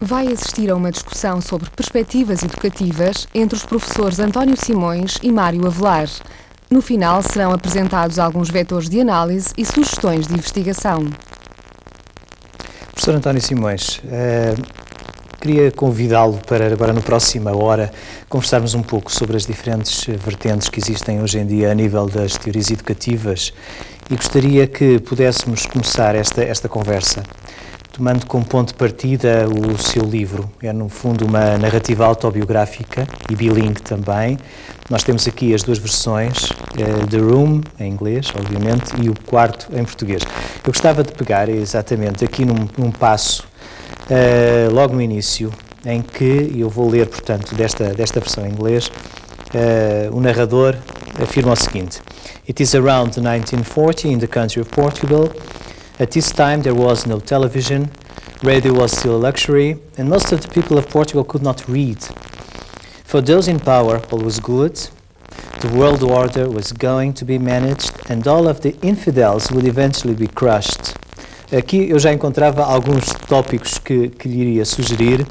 vai assistir a uma discussão sobre perspectivas educativas entre os professores António Simões e Mário Avelar. No final, serão apresentados alguns vetores de análise e sugestões de investigação. Professor António Simões, queria convidá-lo para agora, na próxima hora, conversarmos um pouco sobre as diferentes vertentes que existem hoje em dia a nível das teorias educativas e gostaria que pudéssemos começar esta conversa tomando como ponto de partida o seu livro. É, no fundo, uma narrativa autobiográfica e bilingue também. Nós temos aqui as duas versões, The Room, em inglês, obviamente, e o quarto, em português. Eu gostava de pegar exatamente aqui num passo, logo no início, em que eu vou ler, portanto, desta versão em inglês, o narrador afirma o seguinte: It is around 1940 in the country of Portugal. At this time there was no television, radio was still a luxury, and most of the people of Portugal could not read. For those in power, all was good, the world order was going to be managed, and all of the infidels would eventually be crushed. Aqui eu já encontrava alguns tópicos que lhe iria sugerir,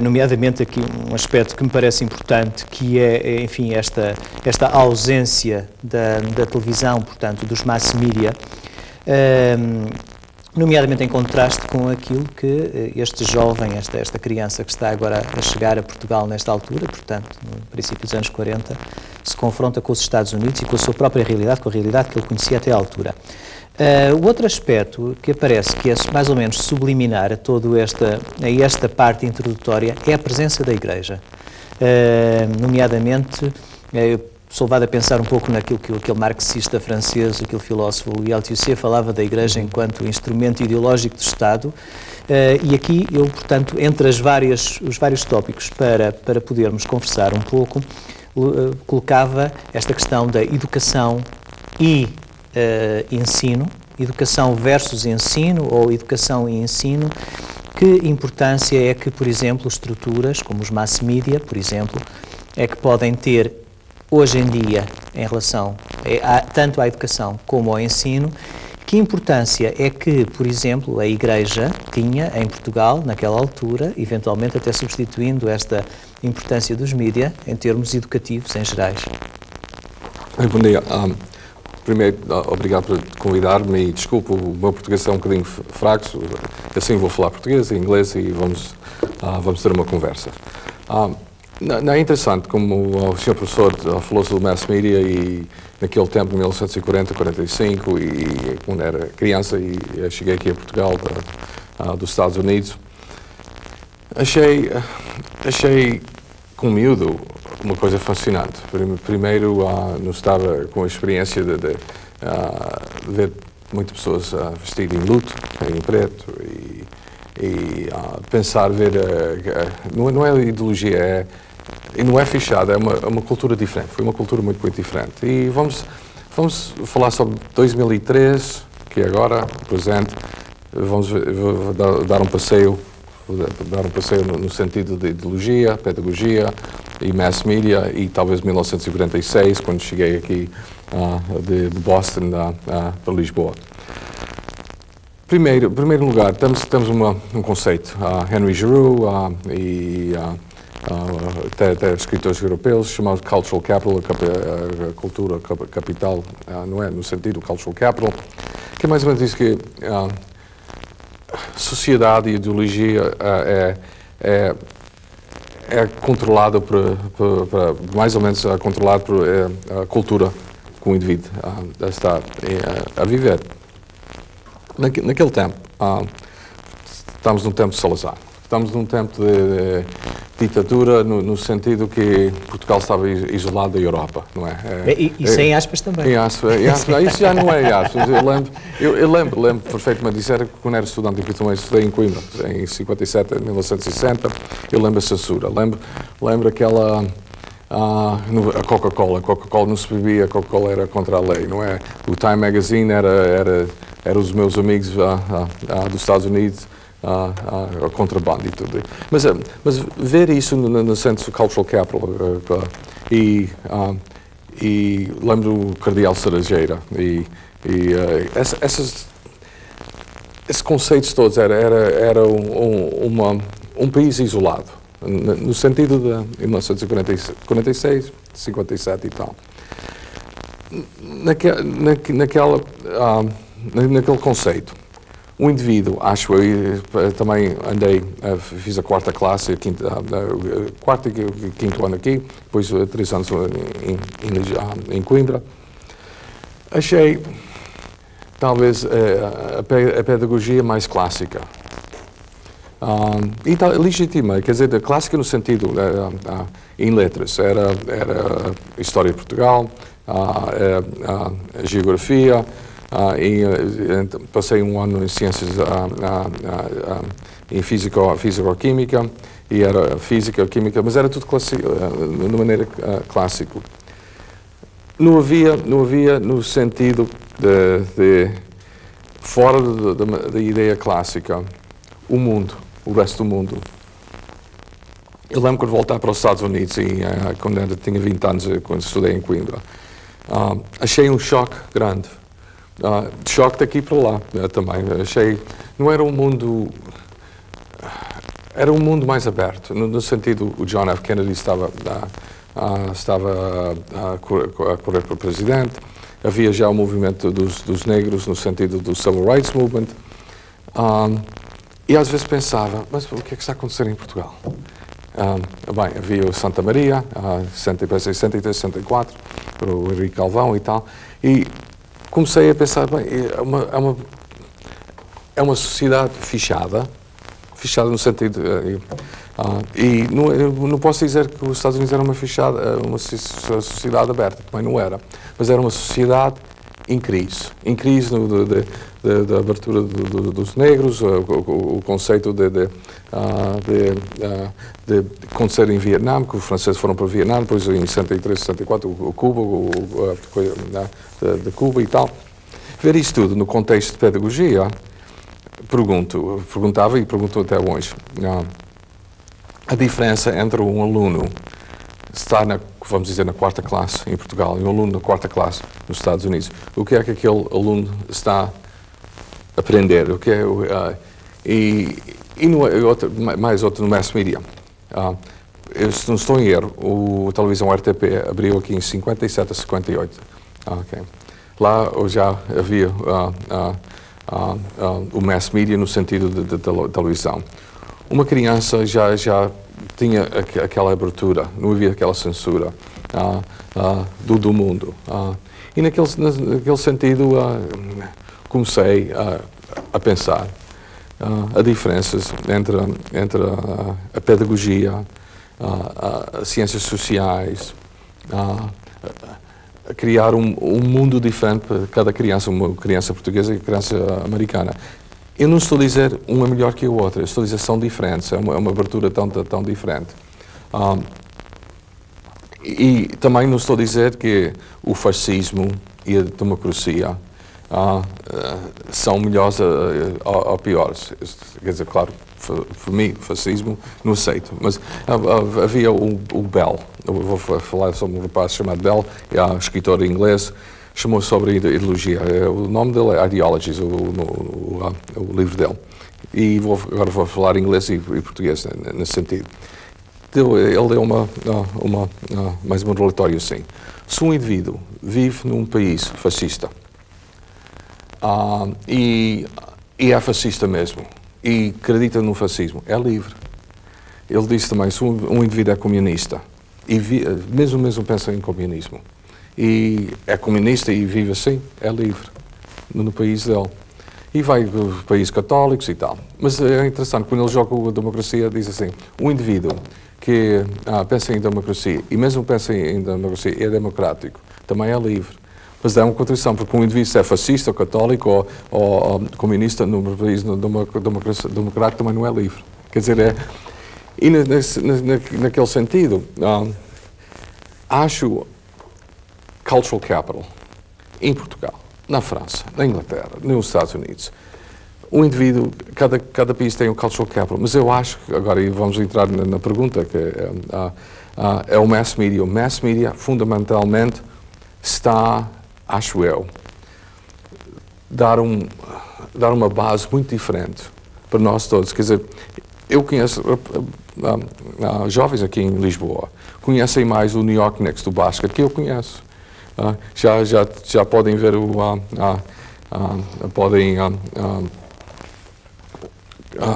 nomeadamente aqui um aspecto que me parece importante, que é, enfim, esta ausência da televisão, portanto, dos mass media, nomeadamente em contraste com aquilo que este jovem, esta criança que está agora a chegar a Portugal nesta altura, portanto, no princípio dos anos 40, se confronta com os Estados Unidos e com a sua própria realidade, com a realidade que ele conhecia até à altura. O outro aspecto que aparece, que é mais ou menos subliminar a esta parte introdutória, é a presença da Igreja. Nomeadamente, sou levado a pensar um pouco naquilo que aquele marxista francês, aquele filósofo Louis Althusser, falava da Igreja enquanto instrumento ideológico do Estado, e aqui eu, portanto, entre os vários tópicos para podermos conversar um pouco, colocava esta questão da educação e ensino, educação versus ensino ou educação e ensino. Que importância é que, por exemplo, estruturas como os mass media, por exemplo, é que podem ter hoje em dia em relação tanto à educação como ao ensino? Que importância é que, por exemplo, a Igreja tinha em Portugal, naquela altura, eventualmente até substituindo esta importância dos mídia em termos educativos em gerais? Bom dia. Primeiro, obrigado por convidar-me e desculpe, o meu português é um bocadinho fraco, assim vou falar português e inglês e vamos ter uma conversa. Não é interessante, como o Sr. Professor falou sobre mass media e naquele tempo, em 1940, 45, e quando era criança e eu cheguei aqui a Portugal, dos Estados Unidos, achei com miúdo uma coisa fascinante. Primeiro, não estava com a experiência de ver muitas pessoas vestidas em luto, em preto, e pensar, não é ideologia, e não é fechada, é uma cultura diferente, foi uma cultura muito, muito diferente. E vamos falar sobre 2003, que é agora, presente, vou dar um passeio no sentido de ideologia, pedagogia e mass media, e talvez 1946, quando cheguei aqui de Boston para Lisboa. Primeiro lugar, temos um conceito, Henry Giroux e até escritores europeus, chamado Cultural Capital, a cultura capital, não é no sentido cultural capital, que mais ou menos diz que sociedade e ideologia é controlada mais ou menos controlado por a cultura que o indivíduo está a viver. Naquele tempo, estamos num tempo de Salazar. Estamos num tempo de ditadura no sentido que Portugal estava isolado da Europa, não é? E sem aspas também. Isso já não é aspas. Eu lembro perfeitamente disso, era quando era estudante, eu também estudei em Coimbra, em 57, 1960, eu lembro a censura, lembro aquela... a Coca-Cola não se bebia, a Coca-Cola era contra a lei, não é? O Time Magazine era os meus amigos dos Estados Unidos, contrabando e tudo. Mas ver isso no senso cultural capital e lembro o Cardeal Cerejeira e esses conceitos todos era um país isolado, no sentido de 1946, 57 e tal. Naquele conceito, o indivíduo, acho eu, também fiz a quarta classe, quarto e quinto ano aqui, depois 3 anos em Coimbra. Achei, talvez, a pedagogia mais clássica. E legítima, quer dizer, clássica no sentido, em letras, era História de Portugal, Geografia, passei um ano em Ciências, em Físico-Química, e era Física, Química, mas era tudo de maneira clássico. Não havia no sentido de fora da ideia clássica, o mundo, o resto do mundo. Eu lembro quando voltar para os Estados Unidos, quando tinha 20 anos, quando estudei em Coimbra, achei um choque grande. Choque daqui para lá também. Achei, não era um mundo, era um mundo mais aberto, no sentido, o John F. Kennedy estava a correr para o presidente, havia já o movimento dos negros, no sentido do Civil Rights Movement, e às vezes pensava, mas o que é que está a acontecer em Portugal? Bem, havia o Santa Maria, 63, 64, para o Henrique Galvão e tal, e comecei a pensar, bem, é uma sociedade fechada no sentido, e não posso dizer que os Estados Unidos era uma sociedade aberta, também não era, mas era uma sociedade em crise da abertura dos negros, o conceito de acontecer em Vietnã, que os franceses foram para o Vietnã, depois em 63, 64, o Cuba, de Cuba e tal. Ver isso tudo no contexto de pedagogia, perguntava e pergunto até hoje, a diferença entre um aluno estar vamos dizer, na quarta classe em Portugal e um aluno na quarta classe nos Estados Unidos, o que é que aquele aluno está a aprender? O que é, mais outro no mass media. Eu não estou em erro, a televisão RTP abriu aqui em 57 a 58. Okay. Lá já havia o mass media no sentido de televisão. Uma criança já tinha aquela abertura, não havia aquela censura do mundo. E naquele sentido comecei a pensar as diferenças entre a pedagogia, as ciências sociais, a criar um mundo diferente para cada criança, uma criança portuguesa e uma criança americana. Eu não estou a dizer uma melhor que a outra, eu estou a dizer que são diferentes, é uma abertura tão diferente. E também não estou a dizer que o fascismo e a democracia são melhores ou piores. Quer dizer, claro, para mim, fascismo, não aceito. Mas havia o Bell, eu vou falar sobre um rapaz chamado Bell, é escritor inglês, chamou sobre ideologia. O nome dele é Ideologies, o livro dele. E agora vou falar inglês e português nesse sentido. Ele deu mais um relatório assim. Se um indivíduo vive num país fascista, e é fascista mesmo, e acredita no fascismo, é livre. Ele disse também, se um indivíduo é comunista, e mesmo pensa em comunismo, e é comunista e vive assim, é livre, no país dele. E vai para países católicos e tal. Mas é interessante, quando ele joga a democracia, diz assim, um indivíduo que pensa em democracia, e mesmo pensa em democracia, é democrático, também é livre. Mas é uma contradição, porque um indivíduo se é fascista, ou católico, ou comunista, no país democrático também não é livre. Quer dizer, e naquele sentido, acho cultural capital em Portugal, na França, na Inglaterra, nos Estados Unidos. O indivíduo, cada país tem um cultural capital, mas eu acho que, agora e vamos entrar na pergunta, que é o mass media. O mass media, fundamentalmente, está, acho eu, dar uma base muito diferente para nós todos. Quer dizer, eu conheço jovens aqui em Lisboa, conhecem mais o New York Knicks do basquete que eu conheço. Já podem ver podem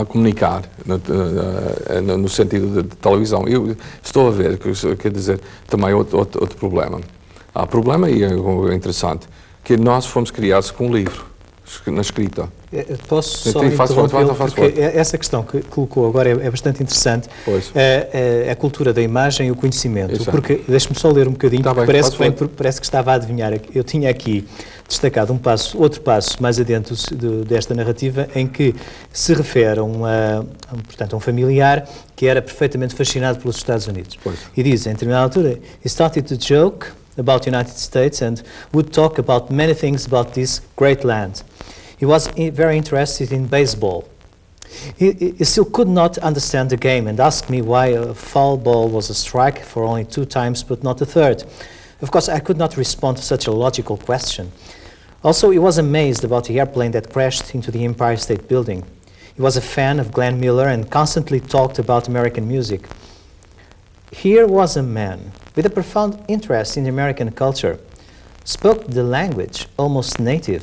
comunicar no sentido de televisão. Eu estou a ver, quer dizer, também outro problema. Há problema, e é interessante, que nós fomos criados com um livro, na escrita. Posso só interrompê-lo, porque essa questão que colocou agora é bastante interessante. A cultura da imagem e o conhecimento. Exato. Porque, deixe-me só ler um bocadinho, porque parece que estava a adivinhar. Eu tinha aqui destacado outro passo mais adiante desta narrativa, em que se refere a um familiar que era perfeitamente fascinado pelos Estados Unidos. E diz, em determinada altura, he started to joke about the United States and would talk about many things about this great land. He was very interested in baseball. He still could not understand the game and asked me why a foul ball was a strike for only 2 times but not a third. Of course, I could not respond to such a logical question. Also, he was amazed about the airplane that crashed into the Empire State Building. He was a fan of Glenn Miller and constantly talked about American music. Here was a man with a profound interest in American culture, spoke the language almost native,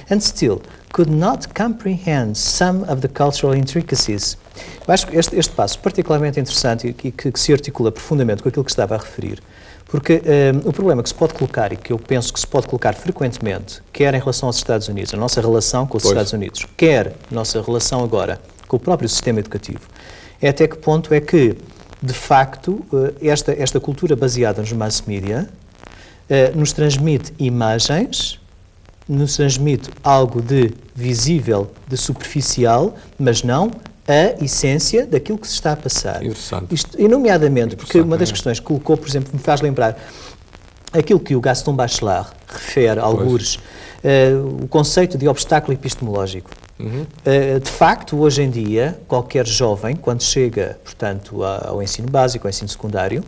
and still could not comprehend some of the cultural intricacies. Eu acho que este passo particularmente interessante e que se articula profundamente com aquilo que estava a referir, porque o problema que se pode colocar, e que eu penso que se pode colocar frequentemente, quer em relação aos Estados Unidos, a nossa relação com os Estados Unidos, quer a nossa relação agora com o próprio sistema educativo, é até que ponto é que, de facto, esta cultura baseada nos mass media nos transmite imagens, nos transmite algo de visível, de superficial, mas não a essência daquilo que se está a passar. Isto, e nomeadamente, porque uma das questões que colocou, por exemplo, me faz lembrar aquilo que o Gaston Bachelard refere, algures, o conceito de obstáculo epistemológico. De facto, hoje em dia, qualquer jovem, quando chega, portanto, ao ensino básico, ao ensino secundário,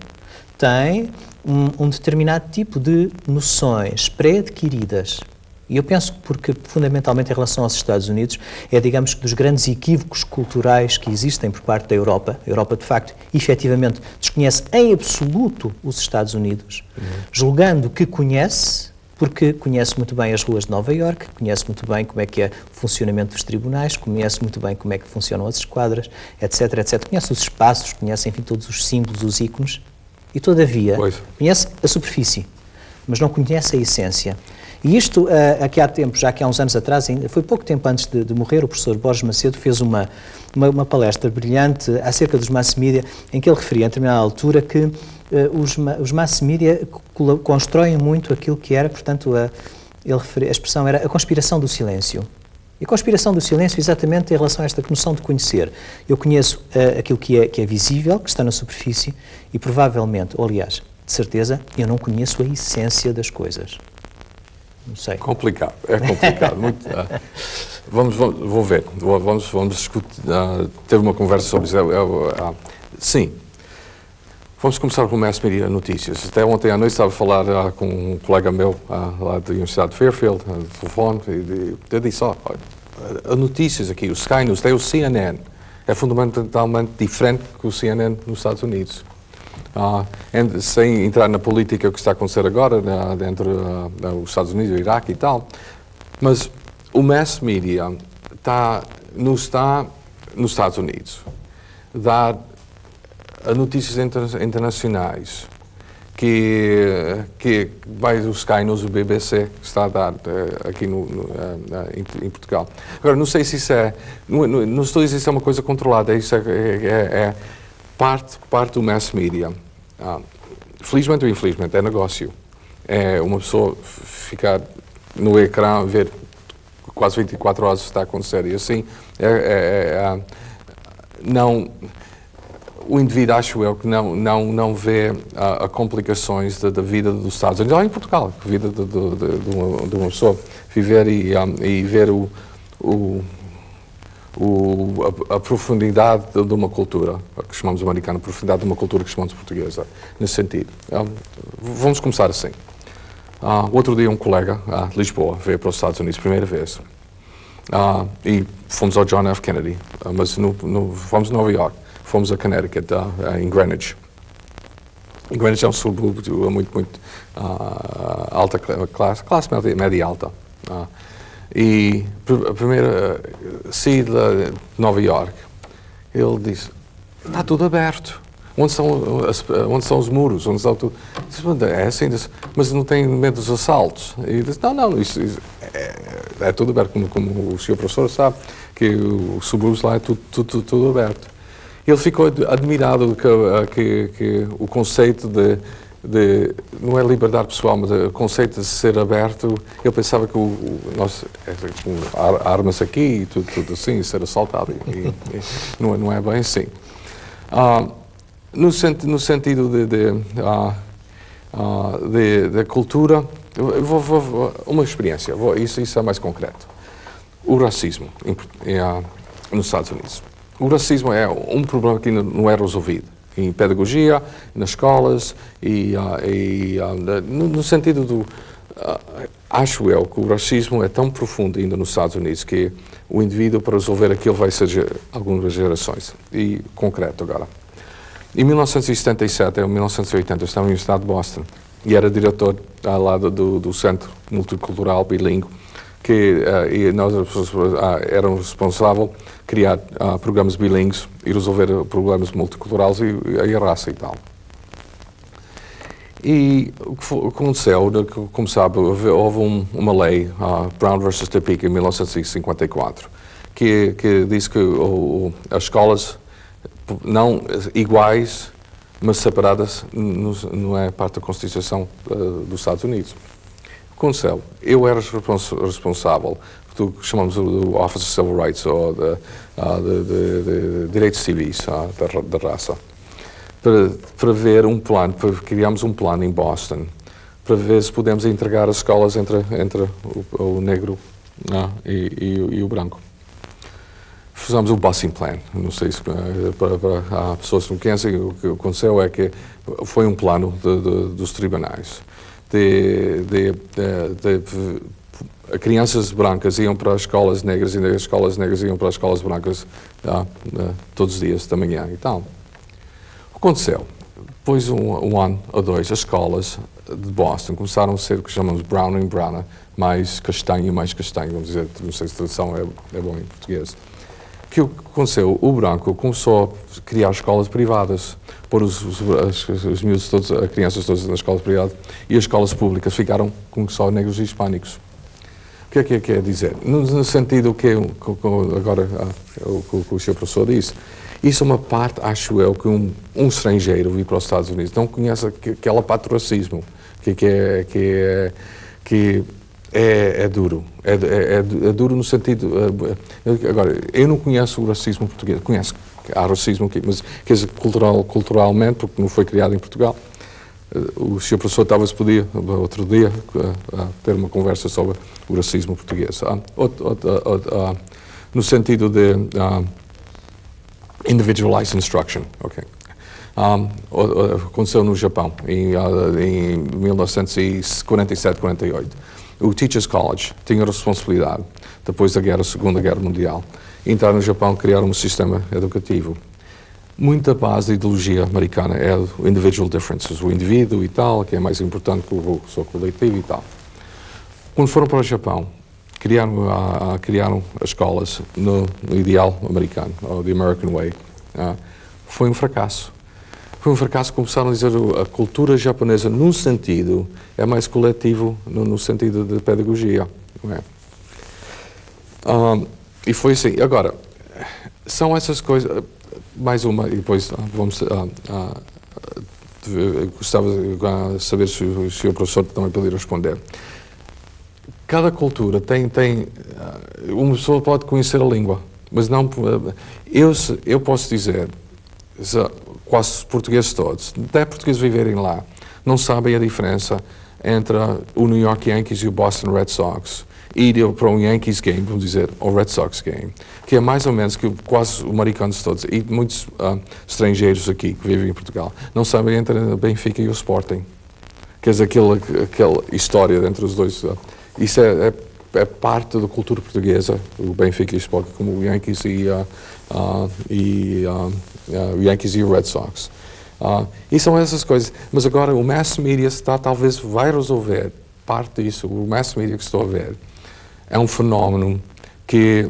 tem um determinado tipo de noções pré-adquiridas. E eu penso porque, fundamentalmente, em relação aos Estados Unidos, é, digamos, dos grandes equívocos culturais que existem por parte da Europa. A Europa, de facto, efetivamente, desconhece em absoluto os Estados Unidos, julgando que conhece, porque conhece muito bem as ruas de Nova Iorque, conhece muito bem como é que é o funcionamento dos tribunais, conhece muito bem como é que funcionam as esquadras, etc, etc. Conhece os espaços, conhece, enfim, todos os símbolos, os ícones, e, todavia, conhece a superfície, mas não conhece a essência. E isto, aqui há tempos, já que há uns anos atrás, foi pouco tempo antes de morrer, o professor Borges Macedo fez uma palestra brilhante acerca dos mass media, em que ele referia, a determinada altura, que os mass media constroem muito aquilo que era, portanto, ele referia, a expressão era a conspiração do silêncio. E a conspiração do silêncio exatamente em relação a esta noção de conhecer. Eu conheço aquilo que é visível, que está na superfície, e provavelmente, ou aliás, de certeza, eu não conheço a essência das coisas. Não sei. Complicado, é complicado. Muito, vou ver, vamos discutir, teve uma conversa sobre isso. Sim, vamos começar com o mass media notícias. Até ontem à noite estava a falar com um colega meu lá da Universidade de Fairfield, no telefone, e eu disse, as notícias aqui, o Sky News, tem o CNN, é fundamentalmente diferente que o CNN nos Estados Unidos. Sem entrar na política que está a acontecer agora, entre os Estados Unidos, o Iraque e tal, mas o mass media está nos Estados Unidos, dá notícias internacionais, que vai o Sky News, o BBC, que está a dar aqui em Portugal. Agora, não sei se isso não estou a dizer se isso é uma coisa controlada, isso é parte do mass media. Felizmente ou infelizmente, é negócio. É uma pessoa ficar no ecrã, ver quase 24 horas o que está a acontecer. E assim, o indivíduo, acho eu, que não vê as complicações da vida dos Estados Unidos, ou em Portugal, a vida de uma pessoa viver e ver a profundidade de uma cultura, que chamamos americana, a profundidade de uma cultura que chamamos portuguesa, nesse sentido. Vamos começar assim. Outro dia um colega, Lisboa, veio para os Estados Unidos, primeira vez. e fomos ao John F. Kennedy, mas fomos a Nova York, fomos a Connecticut, em Greenwich. Greenwich é um subúrbio muito alta classe média alta. E a primeira saída de Nova York, ele disse, está tudo aberto. Onde são os muros? Onde está tudo? É assim, mas não tem medo dos assaltos? E disse, não, isso é tudo aberto, como o senhor professor sabe, que os subúrbios lá é tudo aberto. Ele ficou admirado que o conceito de não é liberdade pessoal, mas o conceito de ser aberto, ele pensava que nós armas aqui e tudo assim, ser assaltado, e não é bem assim. No sentido da cultura, uma experiência, isso é mais concreto. O racismo nos Estados Unidos. O racismo é um problema que ainda não é resolvido em pedagogia, nas escolas no sentido do... acho eu que o racismo é tão profundo ainda nos Estados Unidos que o indivíduo, para resolver aquilo, vai ser algumas gerações. E concreto agora. Em 1977 ou 1980, eu estava no Universidade de Boston e era diretor lá do Centro Multicultural Bilingue, e nós éramos responsáveis por criar programas bilíngues e resolver problemas multiculturais e a raça e tal. E o que aconteceu, como sabe, houve uma lei, Brown versus Topeka, em 1954, que disse que as escolas não iguais, mas separadas, não é parte da Constituição dos Estados Unidos. Aconteceu, eu era responsável do que chamamos do Office of Civil Rights, ou de direitos civis da raça, para ver um plano, criámos um plano em Boston, para ver se podemos integrar as escolas entre o negro e o branco. Fizemos o busing plan, não sei se para pessoas que não conhecem, o que aconteceu é que foi um plano dos tribunais. Crianças brancas iam para as escolas negras e as escolas negras iam para as escolas brancas todos os dias da manhã e tal. O que aconteceu? Depois um ano ou dois, as escolas de Boston começaram a ser o que chamamos brown and browner, mais castanho, vamos dizer, não sei se a tradução é bom em português. O que aconteceu? O branco começou a criar escolas privadas, pôr os miúdos todos, as crianças todas nas escolas privadas, e as escolas públicas ficaram com só negros e hispânicos. O que é que quer dizer? No sentido que agora o senhor professor disse, isso é uma parte, acho eu, que um estrangeiro vir para os Estados Unidos não conhece aquela parte do racismo, que é duro. É duro no sentido... agora, eu não conheço o racismo português. Há racismo aqui, mas quer dizer, culturalmente, porque não foi criado em Portugal. O senhor professor talvez podia, outro dia, ter uma conversa sobre o racismo português. No sentido de individualized instruction. Okay. Aconteceu no Japão, em 1947-48. O Teachers College tinha a responsabilidade, depois da Segunda Guerra Mundial, entrar no Japão e criar um sistema educativo. Muita base da ideologia americana é o individual differences, o indivíduo e tal, que é mais importante que o seu coletivo e tal. Quando foram para o Japão, criaram as escolas no ideal americano, ou the American way. Foi um fracasso. Foi um fracasso, começaram a dizer a cultura japonesa, num sentido, é mais coletivo, no sentido de pedagogia. Não é? E foi assim. Agora, são essas coisas, mais uma, e depois vamos... gostava de saber se o senhor professor também poderia responder. Cada cultura tem uma pessoa pode conhecer a língua, mas não... Eu posso dizer... quase os portugueses todos, até portugueses viverem lá, não sabem a diferença entre o New York Yankees e o Boston Red Sox. Ir para um Yankees game, vamos dizer, ou Red Sox game, que é mais ou menos que quase os americanos todos, e muitos estrangeiros aqui que vivem em Portugal, não sabem entre o Benfica e o Sporting. Quer dizer, aquela história entre os dois. Isso é parte da cultura portuguesa, o Benfica e o Sporting, como o Yankees o Yankees e o Red Sox. E são essas coisas. Mas agora o mass media talvez vai resolver parte disso. O mass media que estou a ver é um fenómeno que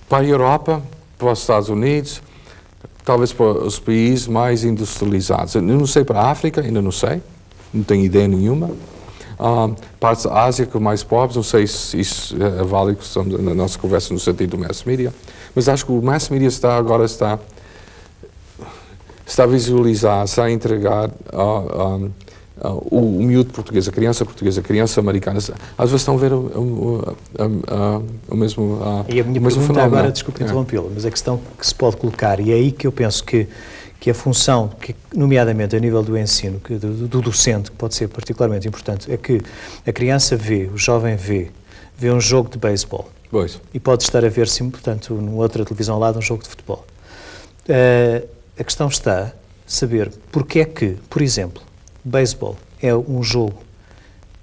para a Europa, para os Estados Unidos, talvez para os países mais industrializados. Eu não sei para a África, ainda não sei, não tenho ideia nenhuma. Partes da Ásia que mais pobres, não sei se isso é válido na nossa conversa no sentido do mass media, mas acho que o mass media agora está a visualizar, está a entregar o miúdo português, a criança americana, às vezes estão a ver o mesmo E a minha pergunta fenómeno. Agora, desculpe interrompê-lo, mas a questão que se pode colocar, e é aí que eu penso que a função, nomeadamente a nível do ensino, do docente, que pode ser particularmente importante, é que a criança o jovem vê um jogo de beisebol. Pois. E pode estar a ver, sim, portanto, numa outra televisão ao lado, um jogo de futebol. A questão está a saber porque é que, por exemplo, beisebol é um jogo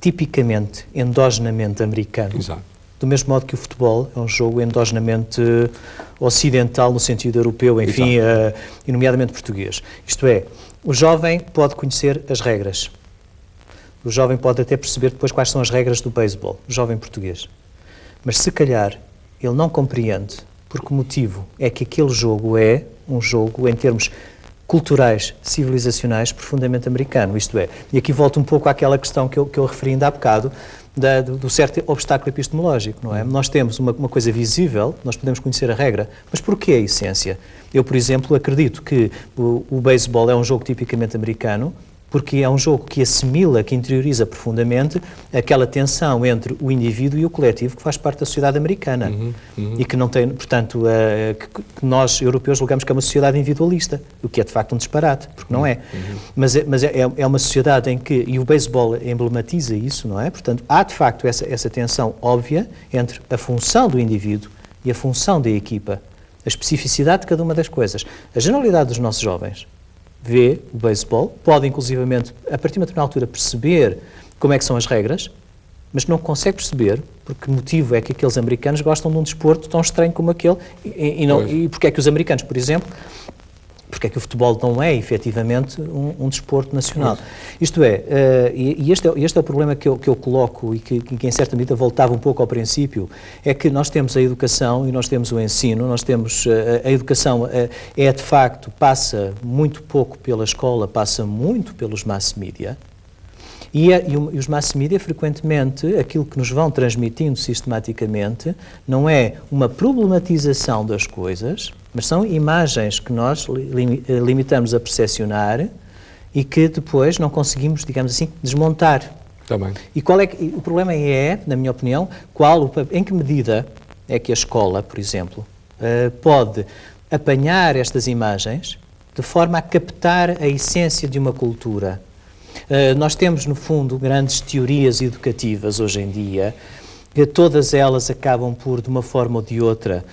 tipicamente, endogenamente americano. Exato. Do mesmo modo que o futebol é um jogo endogenamente ocidental, no sentido europeu, enfim, e nomeadamente português. Isto é, o jovem pode conhecer as regras. O jovem pode até perceber depois quais são as regras do beisebol, o jovem português. Mas se calhar ele não compreende por que motivo é que aquele jogo é um jogo, em termos culturais, civilizacionais, profundamente americano. Isto é, e aqui volto um pouco àquela questão que eu referi ainda há bocado, do certo obstáculo epistemológico, não é? Nós temos uma coisa visível, nós podemos conhecer a regra, mas porquê a essência? Eu, por exemplo, acredito que o beisebol é um jogo tipicamente americano, porque é um jogo que assimila, que interioriza profundamente aquela tensão entre o indivíduo e o coletivo que faz parte da sociedade americana. E que não tem, portanto, que nós, europeus, julgamos que é uma sociedade individualista, o que é de facto um disparate, porque não é. Mas é uma sociedade em que, e o beisebol emblematiza isso, não é? Portanto, há de facto essa tensão óbvia entre a função do indivíduo e a função da equipa, a especificidade de cada uma das coisas. A generalidade dos nossos jovens vê o beisebol, pode inclusivamente, a partir de uma determinada altura, perceber como é que são as regras, mas não consegue perceber por que motivo é que aqueles americanos gostam de um desporto tão estranho como aquele e porque é que os americanos, por exemplo, porque é que o futebol não é, efetivamente, um desporto nacional. Isto é, este é o problema que eu coloco e que, em certa medida, voltava um pouco ao princípio, é que nós temos a educação e nós temos o ensino, nós temos a educação, de facto, passa muito pouco pela escola, passa muito pelos mass media, e os mass media, frequentemente, aquilo que nos vão transmitindo sistematicamente, não é uma problematização das coisas, mas são imagens que nós limitamos a percepcionar e que depois não conseguimos, digamos assim, desmontar. Também. E o problema é, na minha opinião, em que medida é que a escola, por exemplo, pode apanhar estas imagens de forma a captar a essência de uma cultura. Nós temos, no fundo, grandes teorias educativas hoje em dia, que todas elas acabam por, de uma forma ou de outra,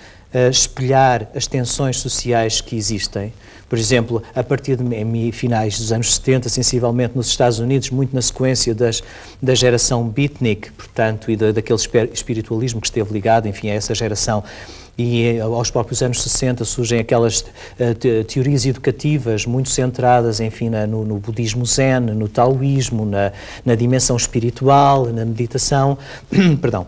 espelhar as tensões sociais que existem. Por exemplo, a partir de finais dos anos 70, sensivelmente nos Estados Unidos, muito na sequência da geração beatnik, portanto, e daquele espiritualismo que esteve ligado, enfim, a essa geração. E aos próprios anos 60 surgem aquelas teorias educativas muito centradas, enfim, no budismo zen, no taoísmo, na dimensão espiritual, na meditação. Perdão.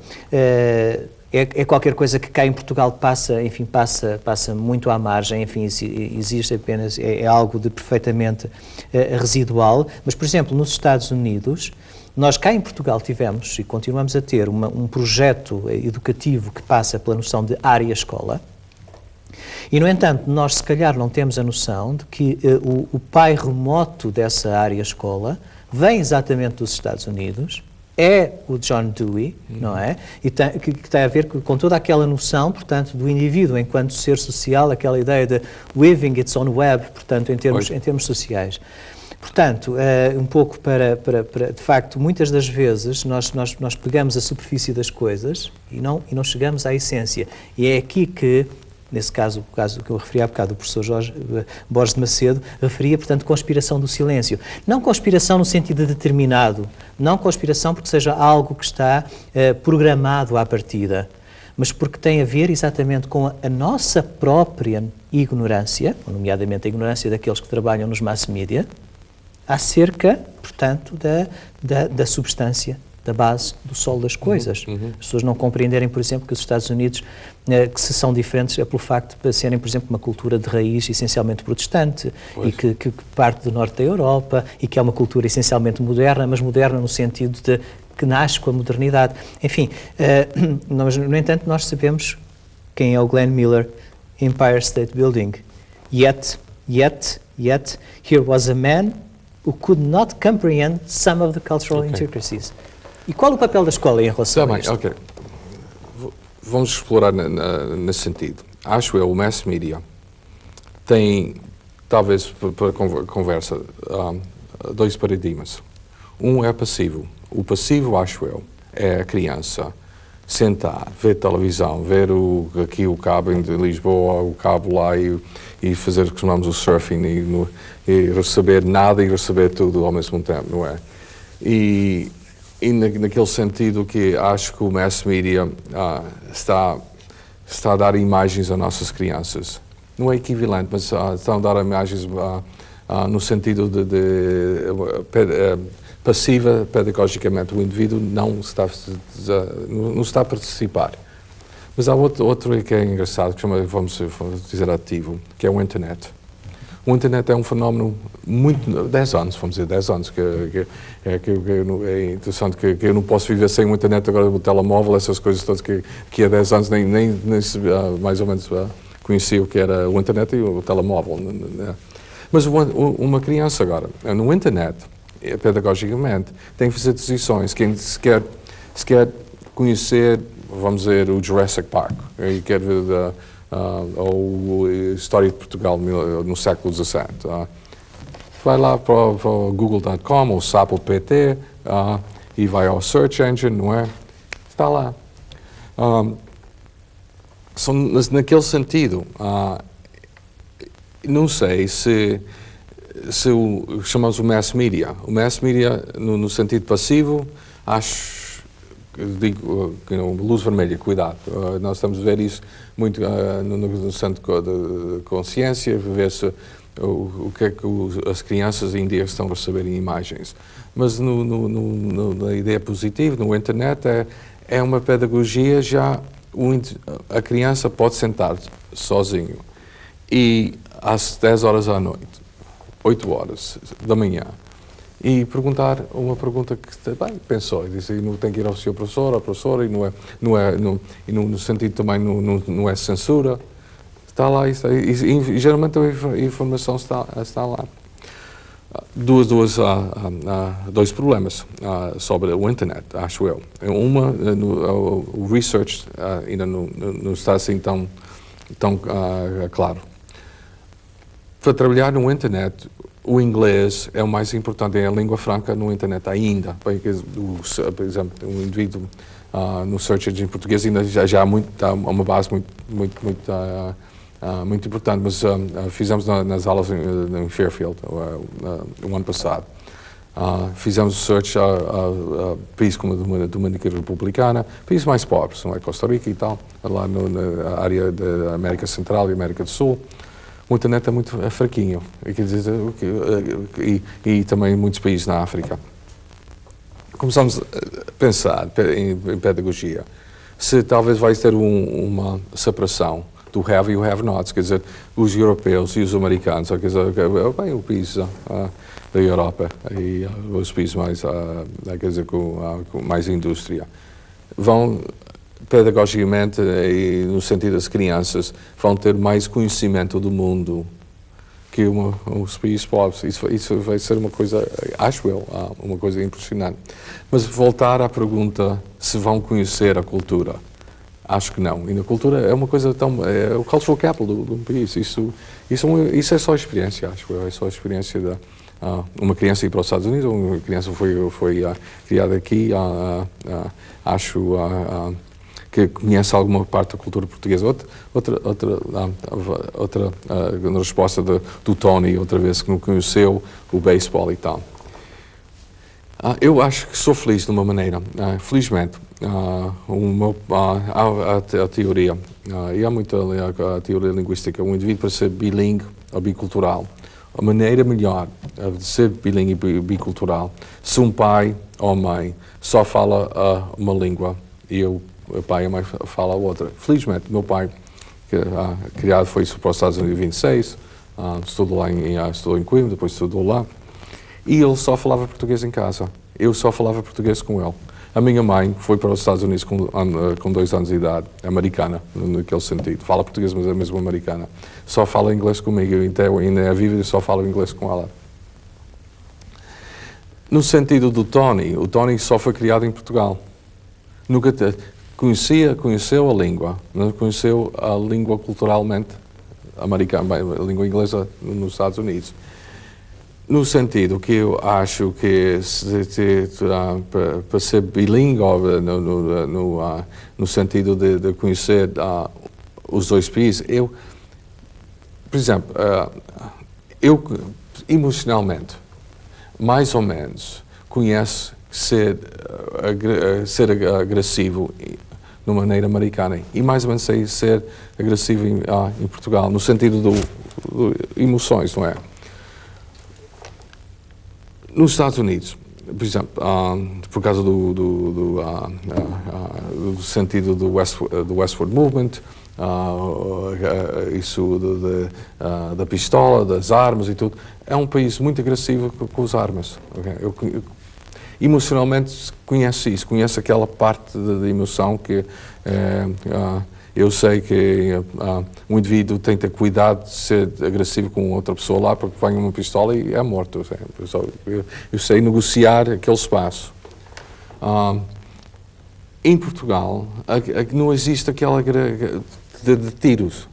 É qualquer coisa que cá em Portugal passa muito à margem, enfim, existe apenas, é algo de perfeitamente residual, mas, por exemplo, nos Estados Unidos, nós cá em Portugal tivemos e continuamos a ter um projeto educativo que passa pela noção de área-escola e, no entanto, nós se calhar não temos a noção de que o pai remoto dessa área-escola vem exatamente dos Estados Unidos, é o John Dewey, não é? E que tem a ver com toda aquela noção, portanto, do indivíduo enquanto ser social, aquela ideia de weaving its own web, portanto, em termos sociais. Portanto, um pouco para de facto, muitas das vezes nós pegamos a superfície das coisas e não chegamos à essência. E é aqui que nesse caso, o caso que eu referi há bocado, o professor Borges de Macedo, referia, portanto, conspiração do silêncio. Não conspiração no sentido determinado, não conspiração porque seja algo que está programado à partida, mas porque tem a ver exatamente com a nossa própria ignorância, nomeadamente a ignorância daqueles que trabalham nos mass media, acerca, portanto, da substância, da base, do solo das coisas. As pessoas não compreenderem, por exemplo, que os Estados Unidos, que se são diferentes, é pelo facto de serem, por exemplo, uma cultura de raiz essencialmente protestante, e que parte do norte da Europa, e que é uma cultura essencialmente moderna, mas moderna no sentido de que nasce com a modernidade. Enfim, no entanto, nós sabemos quem é o Glenn Miller, Empire State Building. Yet, here was a man who could not comprehend some of the cultural intricacies. E qual o papel da escola em relação a isto? Ok. Vamos explorar nesse sentido. Acho eu, o mass media tem, talvez para conversa, dois paradigmas. Um é passivo. O passivo, acho eu, é a criança sentar, ver televisão, ver aqui o cabo em Lisboa, o cabo lá e fazer o que chamamos o surfing e receber nada e receber tudo ao mesmo tempo, não é? E naquele sentido que acho que o mass media está a dar imagens às nossas crianças. Não é equivalente, mas estão a dar imagens no sentido de passiva, pedagogicamente. O indivíduo não está a participar. Mas há outro que é engraçado, que chama, vamos dizer, ativo, que é o internet. O internet é um fenómeno muito... 10 anos, vamos dizer, 10 anos, que é interessante, que eu não posso viver sem o internet, agora o telemóvel, essas coisas todas que há 10 anos nem mais ou menos conhecia o que era o internet e o telemóvel. Né? Mas uma criança agora, no internet, pedagogicamente, tem que fazer decisões. Quem se quer conhecer, vamos dizer, o Jurassic Park, e quer ver ou a história de Portugal no século XVII. Vai lá para o google.com ou sapo.pt e vai ao search engine, não é? Está lá. Naquele sentido, não sei se chamamos o mass media. O mass media, no sentido passivo, digo, luz vermelha, cuidado. Nós estamos a ver isso muito no centro de consciência, ver se o que é que as crianças em dia estão a receber em imagens. Mas na ideia positiva, no internet, é uma pedagogia já, a criança pode sentar sozinho e às 10 horas da noite, 8 horas da manhã, e perguntar uma pergunta que bem, pensou, e disse, não tem que ir ao seu professor, à professora, e no sentido também não é censura, está lá, e geralmente a informação está lá. Dois problemas sobre o internet, acho eu. Uma, o research ainda não está assim tão claro. Para trabalhar no internet, o inglês é o mais importante, é a língua franca no internet ainda. Por exemplo, um indivíduo no search engine português ainda já há uma base muito importante, mas fizemos nas aulas em Fairfield o ano passado. Fizemos search a países como a Dominicana Republicana, países mais pobres, não é? Costa Rica e tal, lá na área da América Central e América do Sul. O internet é muito fraquinho, e também em muitos países na África. Começamos a pensar em pedagogia, se talvez vai ter uma separação do have e o have nots, quer dizer, os europeus e os americanos, quer dizer, bem, o país da Europa e os países mais, quer dizer, com mais indústria, vão pedagogicamente e no sentido das crianças vão ter mais conhecimento do mundo que os países pobres. Isso vai ser uma coisa, acho eu, uma coisa impressionante. Mas voltar à pergunta se vão conhecer a cultura, acho que não. E na cultura é uma coisa tão... é o cultural capital do país. Isso é só experiência, acho eu. É só a experiência de uma criança ir para os Estados Unidos, ou uma criança foi criada aqui, acho... que conhece alguma parte da cultura portuguesa. Outra resposta do Tony, outra vez, que não conheceu o beisebol e tal. Eu acho que sou feliz de uma maneira. Felizmente, há a teoria, e há muita a teoria linguística, um indivíduo para ser bilingue ou bicultural. A maneira melhor de ser bilingue e bicultural, se um pai ou mãe só fala uma língua e o pai e a mãe fala a outra. Felizmente, meu pai, criado foi para os Estados Unidos em 26, estudou em Coimbra, depois estudou lá, e ele só falava português em casa. Eu só falava português com ele. A minha mãe foi para os Estados Unidos com 2 anos de idade, americana, naquele sentido. Fala português, mas é mesmo americana. Só fala inglês comigo, então ainda é viva e só falo inglês com ela. No sentido do Tony, o Tony só foi criado em Portugal. Nunca conheceu a língua, não conheceu a língua culturalmente americana, a língua inglesa nos Estados Unidos. No sentido que eu acho que para ser bilingue, no sentido de conhecer os 2 países, por exemplo, eu emocionalmente, mais ou menos, conheço ser agressivo de uma maneira americana e mais ou menos sei ser agressivo em Portugal, no sentido de emoções, não é? Nos Estados Unidos, por exemplo, por causa do sentido do Westward Movement, isso da pistola, das armas e tudo, é um país muito agressivo com as armas. Okay? Eu emocionalmente conheço isso, conheço aquela parte da emoção que eu sei que um indivíduo tem que ter cuidado de ser agressivo com outra pessoa lá, porque vem uma pistola e é morto. Eu sei negociar aquele espaço. Em Portugal, não existe aquela de tiros.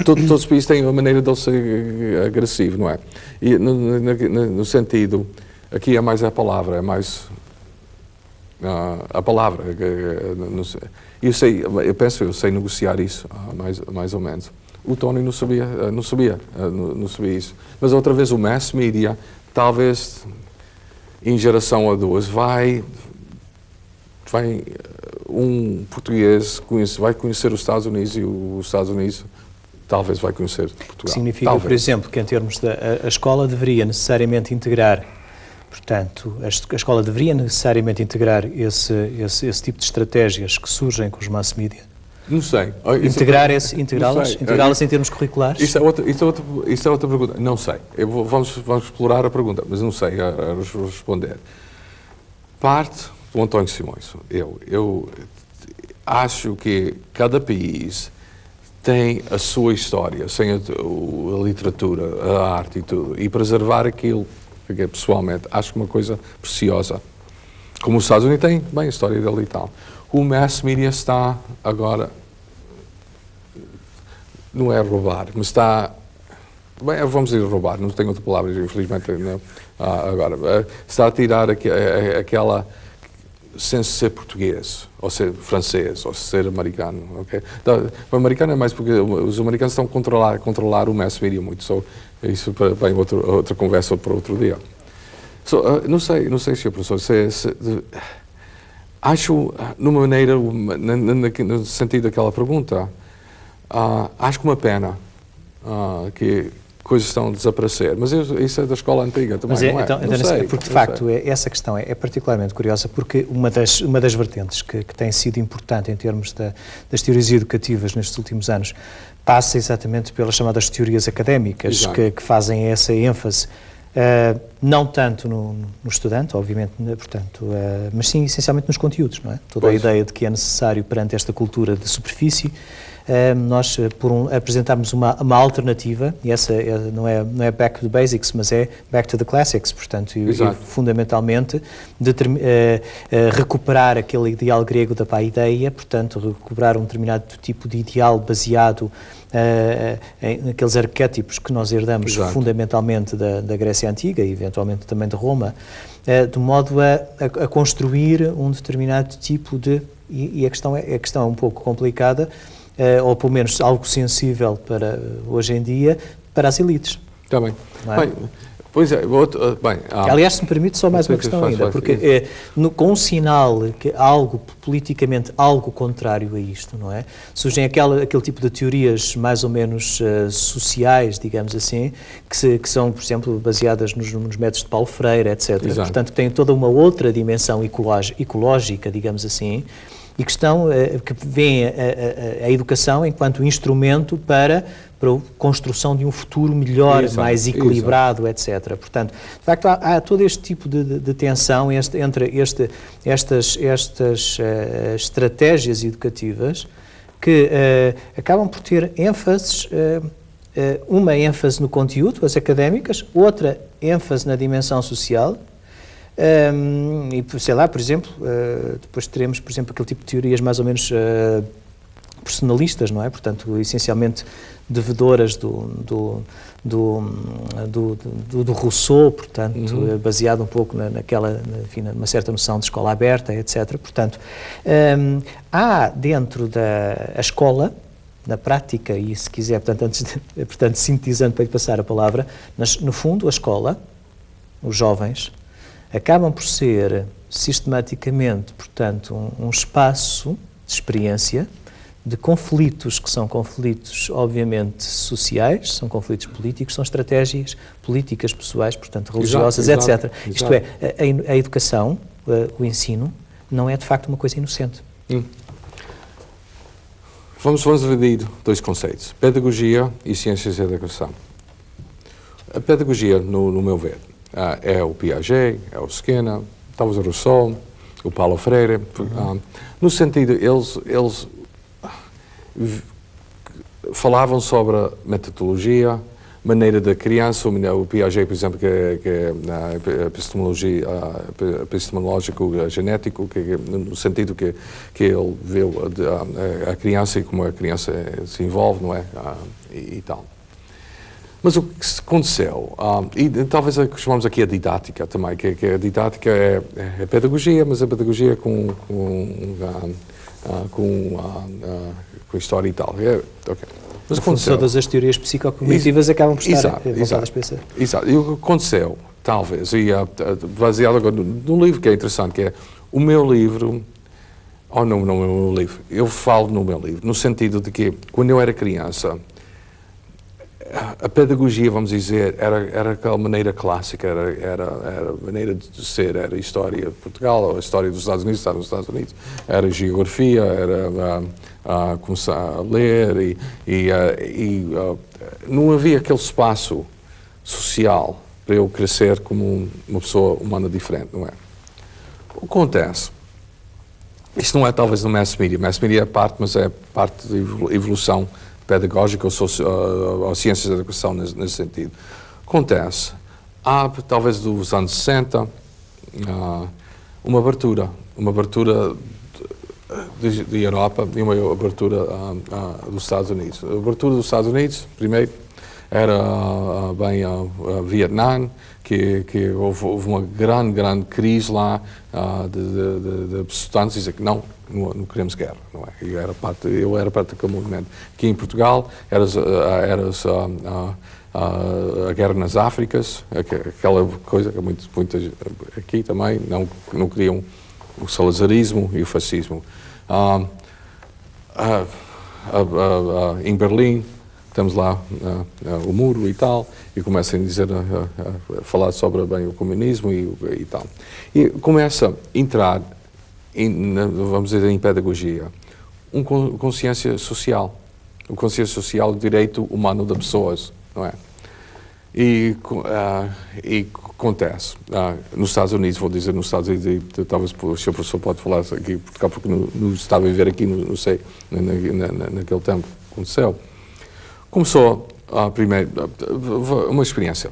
Todos os países têm uma maneira de ele ser agressivo, não é? E no sentido, aqui é mais a palavra, é mais a palavra. Eu sei negociar isso, mais ou menos. O Tony não sabia isso. Mas outra vez o mass media, talvez em geração a 2, um português vai conhecer os Estados Unidos e os Estados Unidos talvez vai conhecer Portugal. Significa, por exemplo, que em termos a escola deveria necessariamente integrar, portanto, a escola deveria necessariamente integrar esse tipo de estratégias que surgem com os mass media? Não sei. Integrá-las em termos curriculares? Isso é outra pergunta. Não sei. Vamos explorar a pergunta, mas não sei a responder. Parte do António Simões. Eu acho que cada país tem a sua história, sem a literatura, a arte e tudo, e preservar aquilo, porque pessoalmente acho que uma coisa preciosa. Como os Estados Unidos têm, bem, a história dele e tal. O mass media está agora, não é roubar, mas está, bem, vamos dizer roubar, não tenho outra palavra, infelizmente, não, agora, está a tirar aquela sem ser português, ou ser francês, ou ser americano, ok? O americano é mais porque os americanos estão a controlar o mass media muito, isso para bem, outra conversa para outro dia. Não sei, Sr. Professor, acho, numa maneira, no sentido daquela pergunta, acho que uma pena que coisas estão a desaparecer, mas isso é da escola antiga também, não é? Então, porque de facto essa questão é particularmente curiosa, porque uma das vertentes que tem sido importante em termos das teorias educativas nestes últimos anos passa exatamente pelas chamadas teorias académicas, que fazem essa ênfase, não tanto no estudante, obviamente, portanto, mas sim essencialmente nos conteúdos, não é? Toda a ideia de que é necessário, perante esta cultura de superfície, nós apresentarmos uma alternativa, e essa não é back to the basics, mas é back to the classics, portanto, e fundamentalmente recuperar aquele ideal grego da paideia, portanto, recuperar um determinado tipo de ideal baseado naqueles arquétipos que nós herdamos fundamentalmente da Grécia Antiga e eventualmente também de Roma, de modo a construir um determinado tipo de... E a questão é um pouco complicada, ou pelo menos algo sensível para hoje em dia, para as elites. Está bem. É? Bem, pois é, aliás, se me permite, só mais uma questão ainda, porque com um sinal que algo politicamente algo contrário a isto, não é? Surgem aquele tipo de teorias mais ou menos sociais, digamos assim, que são, por exemplo, baseadas nos métodos de Paulo Freire, etc. Exato. Portanto, que têm toda uma outra dimensão ecológica, digamos assim, e que veem a educação enquanto instrumento para a construção de um futuro melhor, mais equilibrado, etc. Portanto, de facto, há todo este tipo de tensão entre estas estratégias educativas que acabam por ter ênfases, uma ênfase no conteúdo, as académicas, outra ênfase na dimensão social. E sei lá, por exemplo, depois teremos, por exemplo, aquele tipo de teorias mais ou menos personalistas, não é? Portanto, essencialmente devedoras do Rousseau, portanto, baseado um pouco numa certa noção de escola aberta, etc. Portanto, há dentro da escola, na prática, e se quiser, portanto, sintetizando para lhe passar a palavra, no fundo, a escola, os jovens, acabam por ser sistematicamente, portanto, um espaço de experiência, de conflitos que são conflitos, obviamente, sociais, são conflitos políticos, são estratégias políticas, pessoais, portanto, religiosas, etc. Isto é, a educação, o ensino, não é de facto uma coisa inocente. Vamos dividir dois conceitos, pedagogia e ciências da educação. A pedagogia, no meu ver, é o Piaget, é o Skinner, talvez o Rousseau, o Paulo Freire, no sentido, eles falavam sobre a metodologia, maneira da criança, o Piaget, por exemplo, que é epistemológico, genético, no sentido que ele vê a criança e como a criança se envolve, não é? E tal. Mas o que aconteceu, e talvez a que chamamos aqui a didática também, que a didática é pedagogia, mas a pedagogia com história e tal. Okay. Mas aconteceu, todas as teorias psicocognitivas acabam por estar voltadas para isso. Exato. E o que aconteceu, talvez, e baseado agora num livro que é interessante, que é o meu livro, não o meu livro, eu falo no meu livro, no sentido de que, quando eu era criança, a pedagogia, vamos dizer, era aquela maneira clássica, era a maneira de ser, era a história de Portugal, a história dos Estados Unidos, estar nos Estados Unidos, era geografia, era começar a ler e não havia aquele espaço social para eu crescer como uma pessoa humana diferente, não é? O que acontece? Isto não é talvez no mass media é parte, mas é parte da evolução pedagógica ou ciências da educação nesse sentido. Acontece, há talvez dos anos 60 uma abertura de Europa e uma abertura dos Estados Unidos. A abertura dos Estados Unidos, primeiro, era bem a Vietnã, que houve uma grande crise lá de substâncias que não queremos guerra, não é? Eu era parte daquele movimento. Aqui em Portugal era a guerra nas Áfricas, aquela coisa que muitas aqui também não queriam o salazarismo e o fascismo. Em Berlim, temos lá o muro e tal, e começam a falar sobre bem o comunismo e tal. E começa a entrar, vamos dizer, em pedagogia, consciência social. O consciência social, o direito humano das pessoas, não é? E acontece. Nos Estados Unidos, vou dizer nos Estados Unidos, e talvez o Sr. Professor pode falar aqui, porque não estava a viver aqui, não sei, naquele tempo aconteceu. Começou primeiro, uma experiência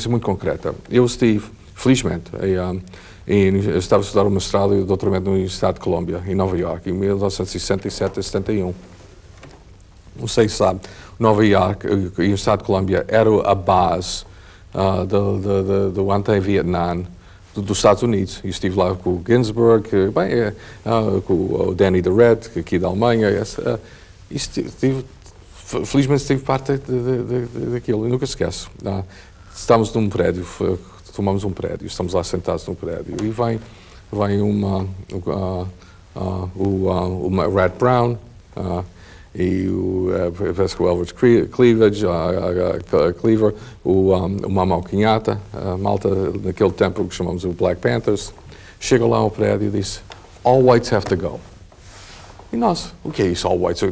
muito concreta. Eu estive, felizmente, eu estava a estudar o mestrado e o doutoramento na Universidade de Colômbia, em Nova York, em 1967 a 71. Não sei se sabe, Nova York, a Universidade de Colômbia, era a base do anti-Vietnão dos Estados Unidos. Eu estive lá com o Ginsburg, com o Danny DeRed, aqui da Alemanha. Felizmente estive parte daquilo, e nunca esqueço. Estamos num prédio, tomamos um prédio, estamos lá sentados num prédio, e vem o Red Brown, e parece que o Elbert Cleaver, o Mamau Quinhata, a malta naquele tempo que chamamos de Black Panthers, chega lá ao prédio e disse: "All whites have to go." E nós, o que é isso, all whites?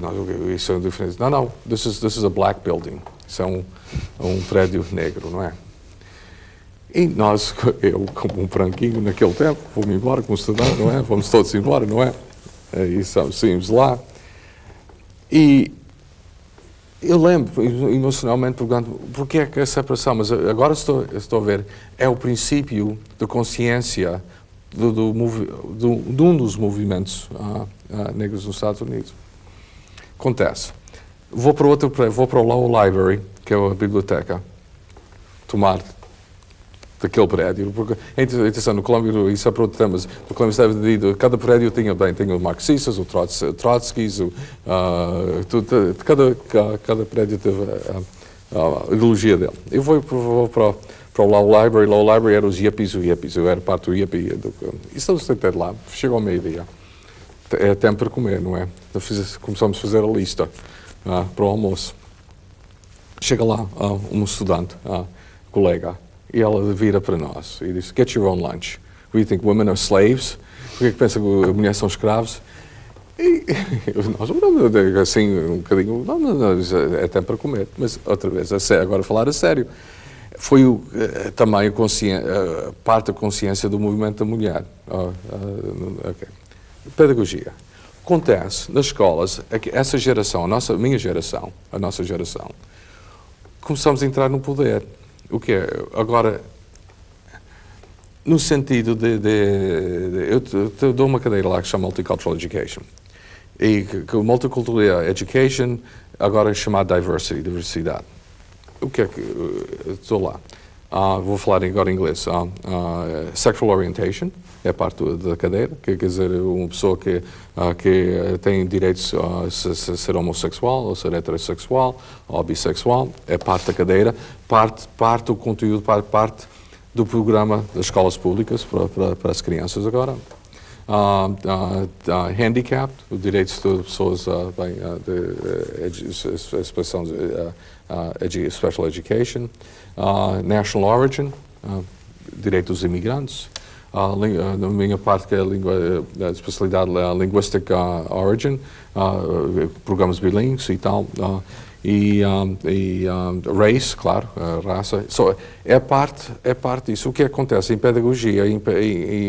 Isso é diferente. Não, this is a black building. Isso é um prédio negro, não é? E nós, eu como um franquinho naquele tempo, vou-me embora como estudante, não é? Vamos todos embora, não é? E saímos lá. E eu lembro, emocionalmente, perguntando, porquê é que a separação? Mas agora estou a ver, é o princípio da consciência de um dos movimentos negros nos Estados Unidos. Acontece. Vou para o Law Library, que é a biblioteca, tomar daquele prédio, porque é interessante, no Colômbia, isso é para outro tema, mas no Colômbia está dividido, cada prédio tem os marxistas, o trotskis, cada prédio teve a ideologia dele. Eu vou para o Law Library era os yippies, eu era parte do yippie. E estamos sentados lá, chega ao meio-dia, é tempo para comer, não é? Começamos a fazer a lista para o almoço. Chega lá um estudante, colega, e ela vira para nós e diz: "Get your own lunch. We think women are slaves." Por que pensa que as mulheres são escravos? E nós, assim, um bocadinho, não, é tempo para comer. Mas, outra vez, agora falar a sério, foi também parte da consciência do movimento da mulher. Okay. Pedagogia. Acontece nas escolas, essa geração, a nossa geração, começamos a entrar no poder. O que é? Agora, no sentido eu dou uma cadeira lá que se chama Multicultural Education. E que o Multicultural Education agora é chamado diversidade. O que é que estou lá? Vou falar agora em inglês. Sexual Orientation é parte da cadeira, quer dizer, uma pessoa que tem direitos a ser homossexual, ou ser heterossexual, ou bissexual, é parte da cadeira, parte do conteúdo, parte do programa das escolas públicas para as crianças agora. Handicap, os direitos de pessoas de Special Education. National Origin, direitos dos imigrantes. Na minha parte, que é a especialidade Linguistic Origin, programas bilíngues e tal. Race, claro, raça. É parte disso. O que acontece em pedagogia,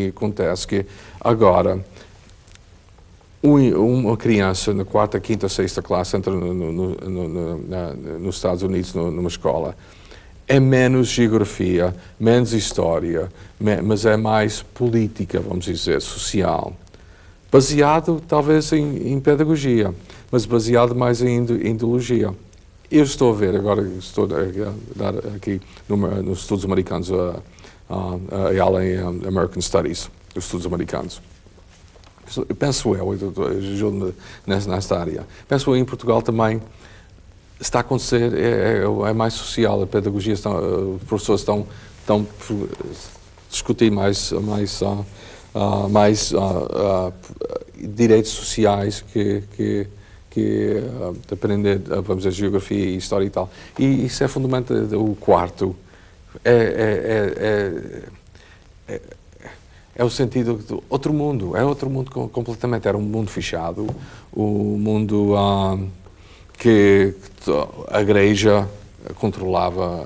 acontece que agora uma criança na 4ª, 5ª, 6ª classe entra nos Estados Unidos numa escola. É menos geografia, menos história, mas é mais política, vamos dizer, social. Baseado, talvez, em pedagogia, mas baseado mais em ideologia. Eu estou a ver, agora estou a dar aqui nos estudos americanos, a aula em American Studies, os estudos americanos. Penso eu ajudo-me nesta área, penso em Portugal também, está a acontecer, é mais social, a pedagogia, os professores estão a discutir mais direitos sociais que aprender, vamos dizer, geografia e história e tal. E isso é fundamental. O quarto é o sentido de outro mundo, completamente, era um mundo fechado, o mundo que a igreja controlava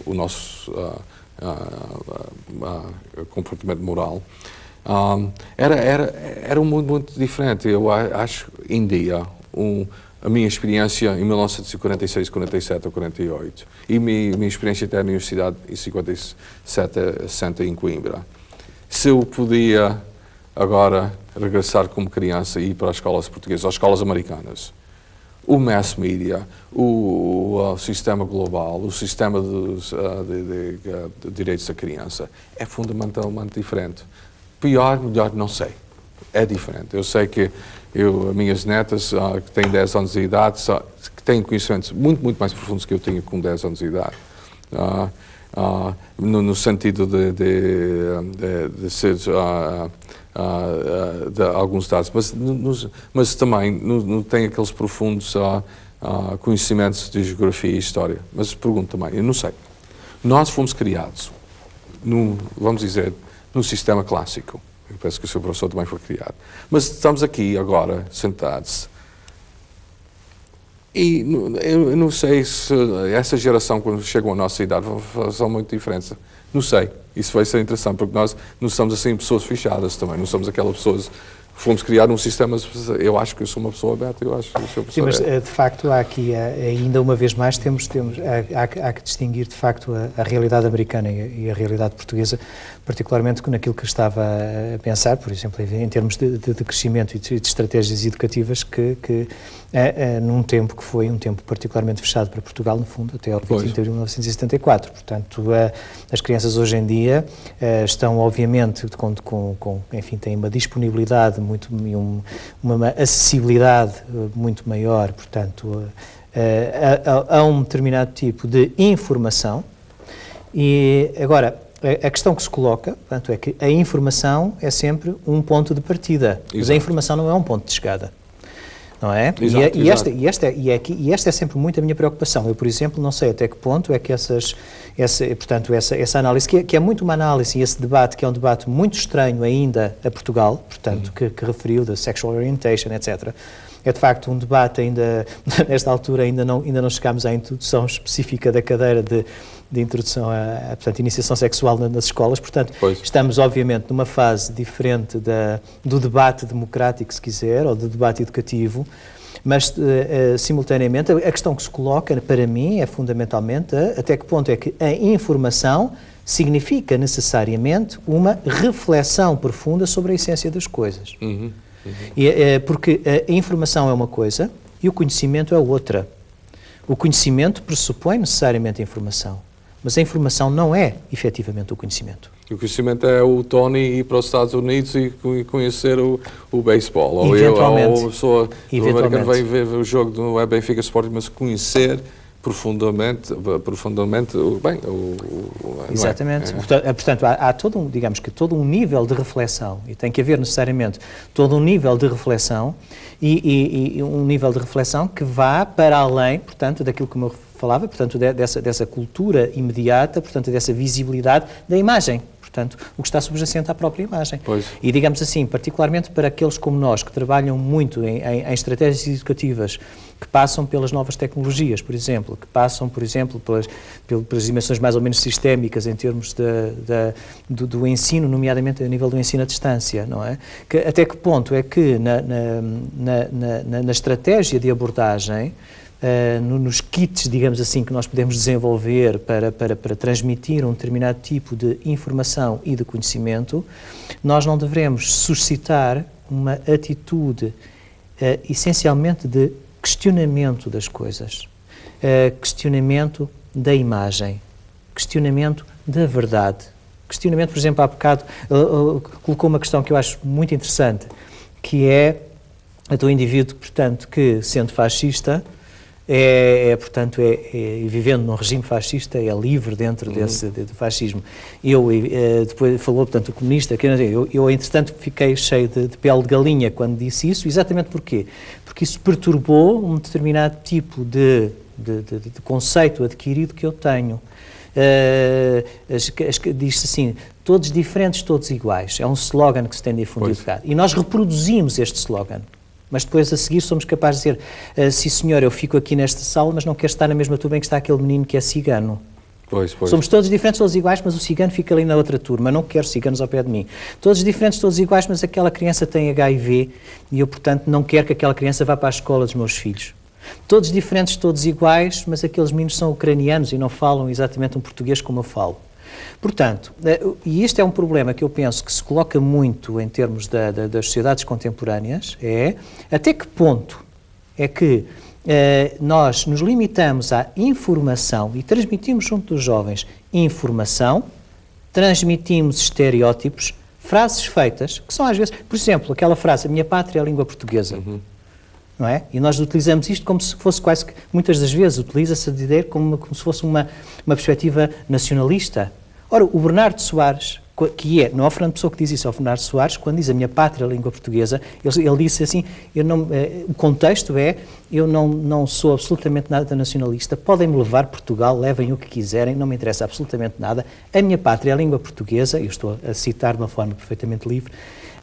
o nosso comportamento moral. Era um mundo muito diferente. Eu acho, Índia, a minha experiência em 1946, 47 ou 48 e minha experiência até na universidade em 57, 60 em Coimbra. Se eu podia agora regressar como criança e ir para as escolas portuguesas, às escolas americanas, o mass media, o sistema global, o sistema de direitos da criança é fundamentalmente diferente. Pior, melhor, não sei. É diferente. Eu sei que as minhas netas, que têm 10 anos de idade, que têm conhecimentos muito, muito mais profundos que eu tinha com 10 anos de idade. No sentido de ser de alguns dados, mas também não tem aqueles profundos conhecimentos de geografia e história. Mas pergunto também, eu não sei. Nós fomos criados, vamos dizer, num sistema clássico. Eu penso que o seu professor também foi criado. Mas estamos aqui agora, sentados, e eu não sei se essa geração, quando chegam à nossa idade, vão fazer muita diferença. Não sei. Isso vai ser interessante, porque nós não somos assim pessoas fechadas também. Não somos aquelas pessoas... Fomos criar um sistema... Eu acho que eu sou uma pessoa aberta, eu acho que eu sou uma pessoa aberta. Sim, mas de facto há aqui, ainda uma vez mais, há que distinguir de facto a realidade americana e a realidade portuguesa, particularmente naquilo que estava a pensar, por exemplo, em termos de crescimento e de estratégias educativas que num tempo que foi um tempo particularmente fechado para Portugal, no fundo, até ao 25 de abril de 1974. Portanto, as crianças hoje em dia estão, obviamente, enfim, têm uma disponibilidade uma acessibilidade muito maior, portanto, a um determinado tipo de informação. E agora, a questão que se coloca, portanto, é que a informação é sempre um ponto de partida, mas a informação não é um ponto de chegada. Não é? Exato, e esta é sempre muito a minha preocupação. Eu, por exemplo, não sei até que ponto é que essa análise, que é muito uma análise, e esse debate, que é um debate muito estranho ainda a Portugal, portanto, que referiu da sexual orientation, etc., é de facto um debate ainda, nesta altura, ainda não chegámos à introdução específica da cadeira de introdução portanto, iniciação sexual nas escolas, portanto, estamos obviamente numa fase diferente do debate democrático, se quiser, ou do debate educativo, mas simultaneamente a questão que se coloca para mim é fundamentalmente até que ponto é que a informação significa necessariamente uma reflexão profunda sobre a essência das coisas. Porque a informação é uma coisa e o conhecimento é outra. O conhecimento pressupõe necessariamente a informação, mas a informação não é, efetivamente, o conhecimento. O conhecimento é o Tony ir para os Estados Unidos e conhecer o beisebol. Ou a pessoa do americano vem ver o jogo do Benfica Sporting, mas conhecer profundamente bem, exatamente. Portanto, há todo um nível de reflexão, e tem que haver necessariamente todo um nível de reflexão, e um nível de reflexão que vá para além, portanto, daquilo que eu falava, portanto, dessa cultura imediata, portanto, dessa visibilidade da imagem. Portanto, o que está subjacente à própria imagem. E, digamos assim, particularmente para aqueles como nós, que trabalham muito em estratégias educativas, que passam pelas novas tecnologias, por exemplo, que passam, por exemplo, pelas dimensões mais ou menos sistémicas em termos do ensino, nomeadamente a nível do ensino à distância, não é? Até que ponto é que na estratégia de abordagem, nos kits, digamos assim, que nós podemos desenvolver para transmitir um determinado tipo de informação e de conhecimento, nós não devemos suscitar uma atitude essencialmente de questionamento das coisas, questionamento da imagem, questionamento da verdade. Questionamento, por exemplo, há bocado, colocou uma questão que eu acho muito interessante, que é do indivíduo, portanto, que, sendo fascista, portanto, vivendo num regime fascista, é livre dentro do fascismo. Depois falou, portanto, o comunista, que eu entretanto, fiquei cheio de pele de galinha quando disse isso, exatamente porquê? Porque isso perturbou um determinado tipo de conceito adquirido que eu tenho. Diz-se assim, todos diferentes, todos iguais. É um slogan que se tem difundido. E nós reproduzimos este slogan. Mas depois, a seguir, somos capazes de dizer, sim senhor, eu fico aqui nesta sala, mas não quero estar na mesma turma em que está aquele menino que é cigano. Pois. Somos todos diferentes, todos iguais, mas o cigano fica ali na outra turma. Não quero ciganos ao pé de mim. Todos diferentes, todos iguais, mas aquela criança tem HIV e eu, portanto, não quero que aquela criança vá para a escola dos meus filhos. Todos diferentes, todos iguais, mas aqueles meninos são ucranianos e não falam exatamente um português como eu falo. Portanto, e este é um problema que eu penso que se coloca muito em termos das sociedades contemporâneas, é até que ponto é que nós nos limitamos à informação e transmitimos junto dos jovens informação, transmitimos estereótipos, frases feitas, que são às vezes, por exemplo, aquela frase, a minha pátria é a língua portuguesa, não é? E nós utilizamos isto como se fosse quase que, muitas das vezes, utiliza-se a dizer como se fosse uma perspectiva nacionalista. Ora, o Bernardo Soares, que não é o Fernando Pessoa que diz isso, é o Bernardo Soares, quando diz a minha pátria, a língua portuguesa, ele disse assim, o contexto é, eu não sou absolutamente nada nacionalista, podem-me levar Portugal, levem o que quiserem, não me interessa absolutamente nada, a minha pátria é a língua portuguesa, eu estou a citar de uma forma perfeitamente livre,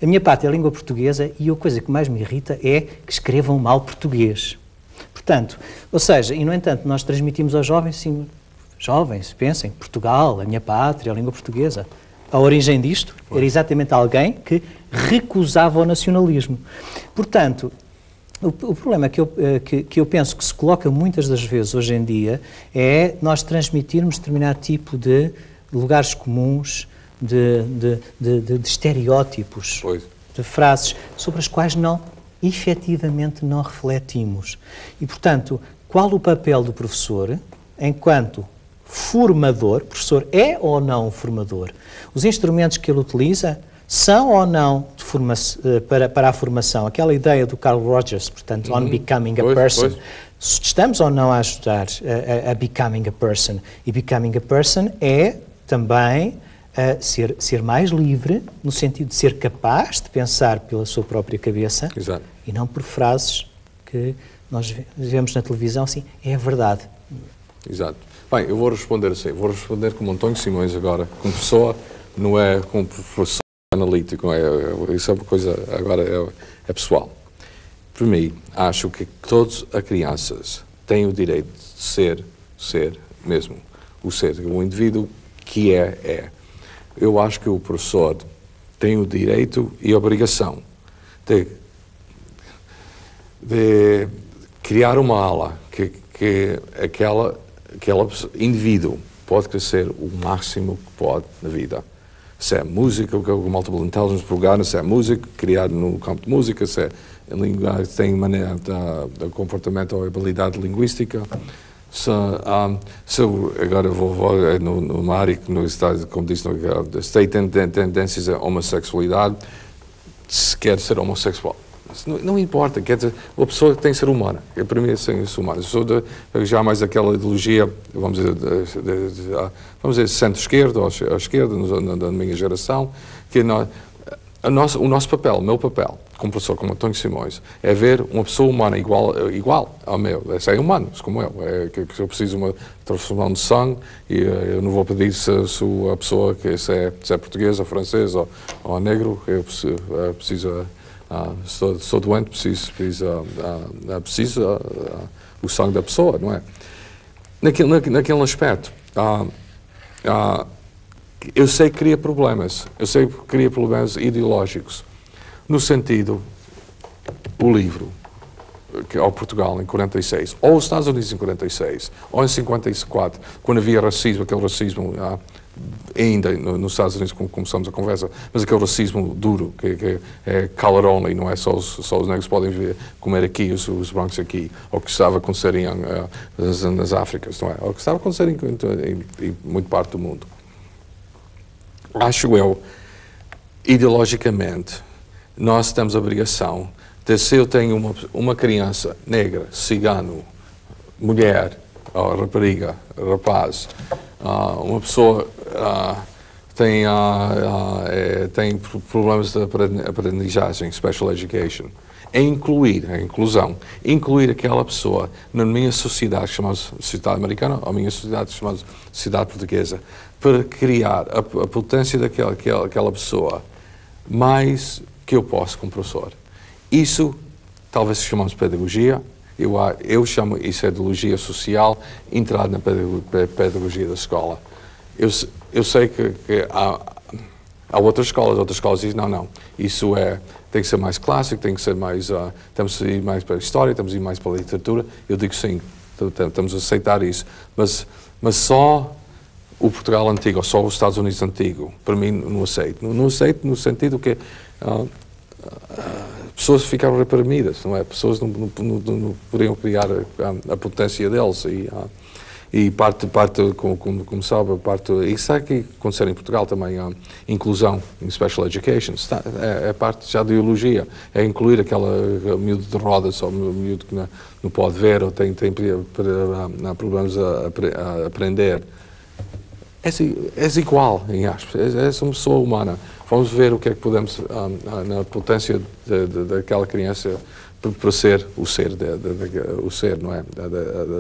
a minha pátria é a língua portuguesa e a coisa que mais me irrita é que escrevam mal português. Portanto, ou seja, e no entanto, nós transmitimos aos jovens, sim, jovens, pensem, Portugal, a minha pátria, a língua portuguesa. A origem disto era exatamente alguém que recusava o nacionalismo. Portanto, o problema que eu penso que se coloca muitas das vezes hoje em dia é nós transmitirmos determinado tipo de lugares comuns, de estereótipos, de frases sobre as quais efetivamente não refletimos. E, portanto, qual o papel do professor enquanto formador? O professor é ou não um formador? Os instrumentos que ele utiliza são ou não para a formação? Aquela ideia do Carl Rogers, portanto, on becoming a person. Estamos ou não a ajudar a becoming a person? E becoming a person é também ser mais livre, no sentido de ser capaz de pensar pela sua própria cabeça. Exato. E não por frases que nós vemos na televisão, assim, é verdade. Exato. Bem, eu vou responder assim, vou responder como António Simões agora, como pessoa, não é como professor analítico, isso é uma coisa, agora é pessoal. Para mim, acho que todas as crianças têm o direito de ser mesmo, o indivíduo que é. Eu acho que o professor tem o direito e a obrigação de criar uma aula que aquele indivíduo pode crescer o máximo que pode na vida. Se é música, o Multiple Intelligence Program, se é música, criado no campo de música, se é tem maneira de comportamento ou habilidade linguística. Agora vou numa área que no estado, como disse, tem tendências à homossexualidade, se quer ser homossexual. Não importa, quer dizer, a pessoa tem que ser humana. Para mim é ser humana. Sou já mais aquela ideologia, vamos dizer centro-esquerda ou à esquerda, da minha geração, que o nosso papel, o meu papel, como professor, como António Simões, é ver uma pessoa humana igual ao meu. É humanos, como eu. Que eu preciso de uma transfusão de sangue e eu não vou pedir se a pessoa se é português ou francês ou negro, eu preciso sou doente, preciso o sangue da pessoa, não é? Naquele aspecto, eu sei que cria problemas, ideológicos, no sentido, o livro, que ao Portugal em 46, ou os Estados Unidos em 46, ou em 54, quando havia racismo, aquele racismo ainda nos Estados Unidos, como começamos a conversa, mas aquele racismo duro, que é color only, não é só os negros podem comer aqui, os brancos aqui, ou que estava a acontecer nas Áfricas, não é? Ou que estava a acontecer em muita parte do mundo. Acho eu, ideologicamente, nós temos a obrigação de, se eu tenho uma criança negra, cigano, mulher, ou rapariga, rapaz, uma pessoa tem problemas de aprendizagem, special education, incluir aquela pessoa na minha sociedade, chamada sociedade americana, ou a minha sociedade, chamada sociedade portuguesa, para criar a potência daquela pessoa mais que eu posso como professor. Isso talvez chamamos pedagogia. Eu chamo isso de ideologia social integrada na pedagogia da escola. Eu sei que há outras escolas dizem, não, isso tem que ser mais clássico, tem que ser mais, temos que ir mais para a história, temos que ir mais para a literatura. Eu digo sim, estamos a aceitar isso, mas só o Portugal antigo, ou só os Estados Unidos antigo, para mim não aceito. Não aceito no sentido que pessoas ficaram reprimidas, não é? Pessoas não poderiam criar a potência deles e parte como sabe, isso aqui acontecer em Portugal também, a inclusão em special education, é parte já da ideologia, é incluir aquele miúdo de rodas ou miúdo que não pode ver ou tem problemas a aprender. És igual, em aspas, és uma pessoa humana. Vamos ver o que é que podemos, na potência daquela criança, para ser o ser, não é?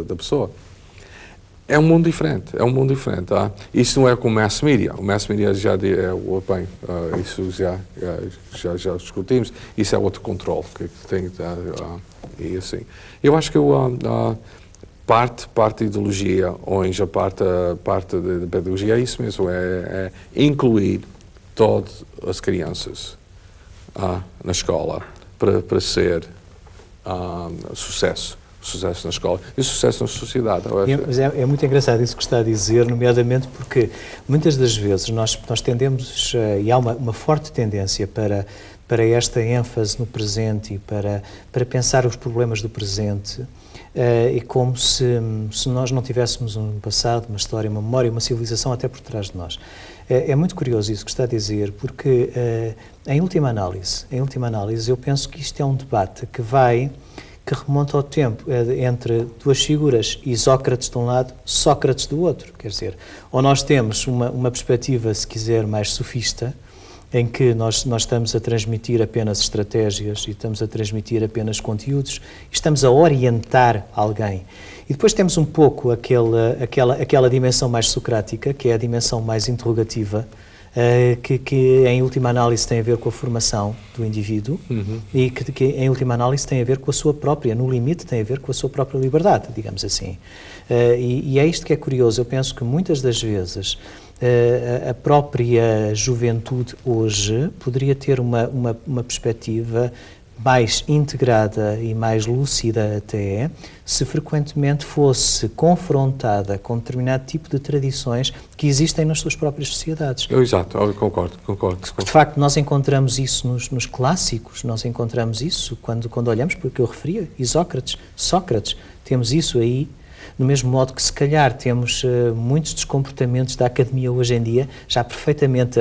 Da pessoa. É um mundo diferente, Tá? Isso não é com o mass media. O mass media isso já discutimos, isso é outro controle que tem, e assim. Eu acho que parte da ideologia, ou a parte da pedagogia, é isso mesmo, é incluir todas as crianças na escola para ser sucesso na escola e sucesso na sociedade. Mas é muito engraçado isso que está a dizer, nomeadamente porque muitas das vezes nós tendemos, e há uma forte tendência para esta ênfase no presente e para pensar os problemas do presente, e como se nós não tivéssemos um passado, uma história, uma memória, uma civilização até por trás de nós. É muito curioso isso que está a dizer, porque em última análise, eu penso que isto é um debate que remonta ao tempo entre duas figuras, e Sócrates de um lado, Sócrates do outro. Quer dizer, ou nós temos uma perspectiva, se quiser, mais sofista, em que nós estamos a transmitir apenas estratégias e estamos a transmitir apenas conteúdos, e estamos a orientar alguém. E depois temos um pouco aquela dimensão mais socrática, que é a dimensão mais interrogativa, que em última análise tem a ver com a formação do indivíduo, e que em última análise tem a ver com a sua própria, no limite tem a ver com a sua própria liberdade, digamos assim. E é isto que é curioso. Eu penso que muitas das vezes a própria juventude hoje poderia ter uma perspectiva mais integrada e mais lúcida até, se frequentemente fosse confrontada com determinado tipo de tradições que existem nas suas próprias sociedades. Exato, eu concordo. De facto, nós encontramos isso nos clássicos, nós encontramos isso quando olhamos para o que eu referia, Isócrates, Sócrates, temos isso aí. Do mesmo modo que, se calhar, temos muitos dos comportamentos da academia hoje em dia já perfeitamente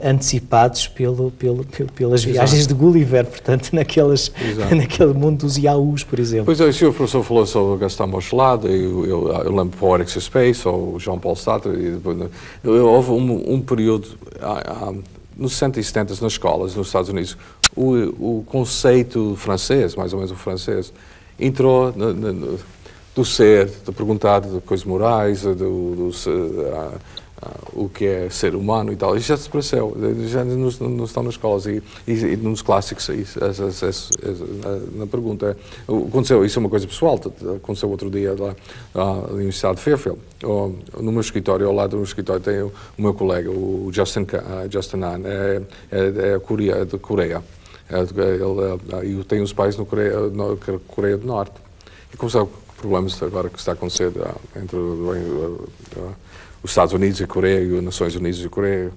antecipados pelas viagens de Gulliver, portanto, naquele mundo dos Yaús, por exemplo. Pois é, se o professor falou sobre Gaston Bachelard, eu lembro Poetics of Space, ou Jean Paul Sartre, houve um período, nos 60 e 70 nas escolas, nos Estados Unidos, o conceito francês, mais ou menos o francês, entrou do ser, de perguntar de coisas morais, o que é ser humano e tal. Isso já desapareceu, já não estão nas escolas e nos clássicos, na pergunta. Aconteceu, isso é uma coisa pessoal, aconteceu outro dia lá na Universidade de Fairfield. No meu escritório, ao lado do meu escritório, tem o meu colega, o Justin Han, é de Coreia. Ele tem os pais na Coreia do Norte. E começou problemas agora que está a acontecer entre os Estados Unidos e a Coreia e as Nações Unidas e a Coreia.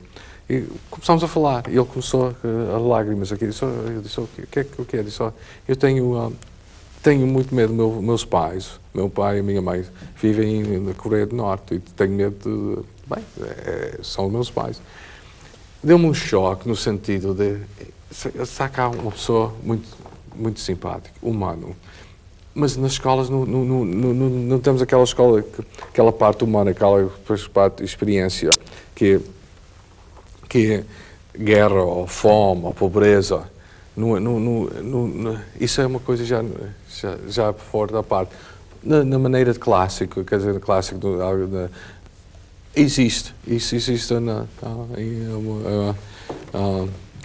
E começámos a falar, e ele começou a lágrimas aqui. Eu disse, o que é? Disse, eu tenho muito medo dos meus pais. Meu pai e a minha mãe vivem na Coreia do Norte e tenho medo são meus pais. Deu-me um choque no sentido de está cá uma pessoa muito simpática, humano. Mas nas escolas não temos aquela escola, aquela parte humana, aquela parte de experiência, que é guerra, ou fome, ou pobreza. Isso é uma coisa já fora da parte. Na maneira de clássico, quer dizer, clássico existe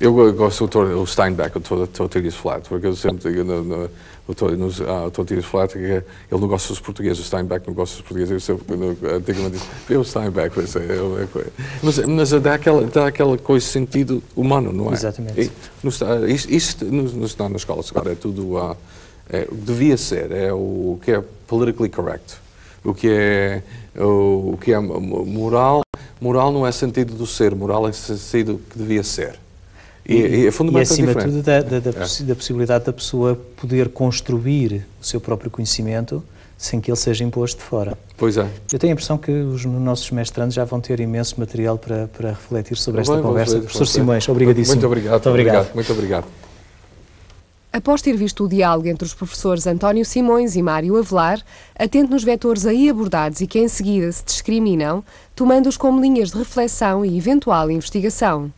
Eu gosto do Steinbeck, o Tortilhas Flat, porque eu sempre digo o Tortilhas Flat que ele não gosta dos portugueses, o Steinbeck não gosta dos portugueses, eu sempre antigamente disse, o Steinbeck, mas dá aquela coisa, sentido humano, não é? Exatamente. Isto não está nas escolas agora, é tudo, devia ser, é o que é politically correct, o que é moral não é sentido do ser, moral é sentido que devia ser. E é fundamentalmente acima diferente. de tudo, da possibilidade da pessoa poder construir o seu próprio conhecimento sem que ele seja imposto de fora. Pois é. Eu tenho a impressão que os nossos mestrandos já vão ter imenso material para refletir sobre esta conversa. Professor Simões, obrigadíssimo. Muito obrigado. Muito obrigado. Após ter visto o diálogo entre os professores António Simões e Mário Avelar, atento nos vetores aí abordados e que em seguida se discriminam, tomando-os como linhas de reflexão e eventual investigação.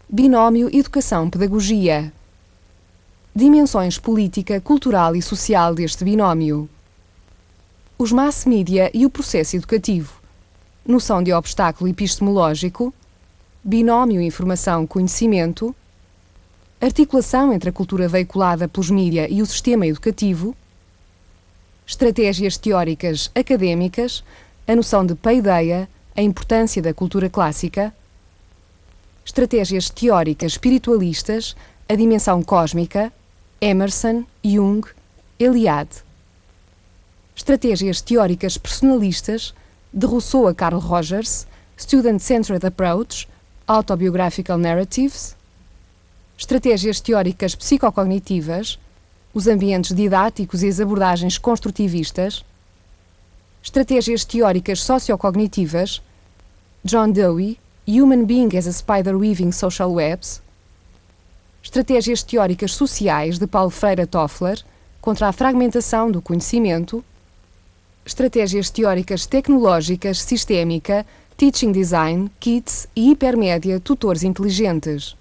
Binómio Educação-Pedagogia. Dimensões política, cultural e social deste binómio. Os mass media e o processo educativo. Noção de obstáculo epistemológico. Binómio informação-conhecimento. Articulação entre a cultura veiculada pelos mídia e o sistema educativo. Estratégias teóricas académicas. A noção de paideia. A importância da cultura clássica. Estratégias teóricas espiritualistas, a dimensão cósmica, Emerson, Jung, Eliade. Estratégias teóricas personalistas, de Rousseau a Carl Rogers, Student-Centered Approach, Autobiographical Narratives. Estratégias teóricas psicocognitivas, os ambientes didáticos e as abordagens construtivistas. Estratégias teóricas sociocognitivas, John Dewey, Human Being as a Spider Weaving Social Webs. Estratégias teóricas sociais de Paulo Freire Toffler contra a fragmentação do conhecimento. Estratégias teóricas tecnológicas sistémica, Teaching Design, Kits e Hipermédia Tutores Inteligentes.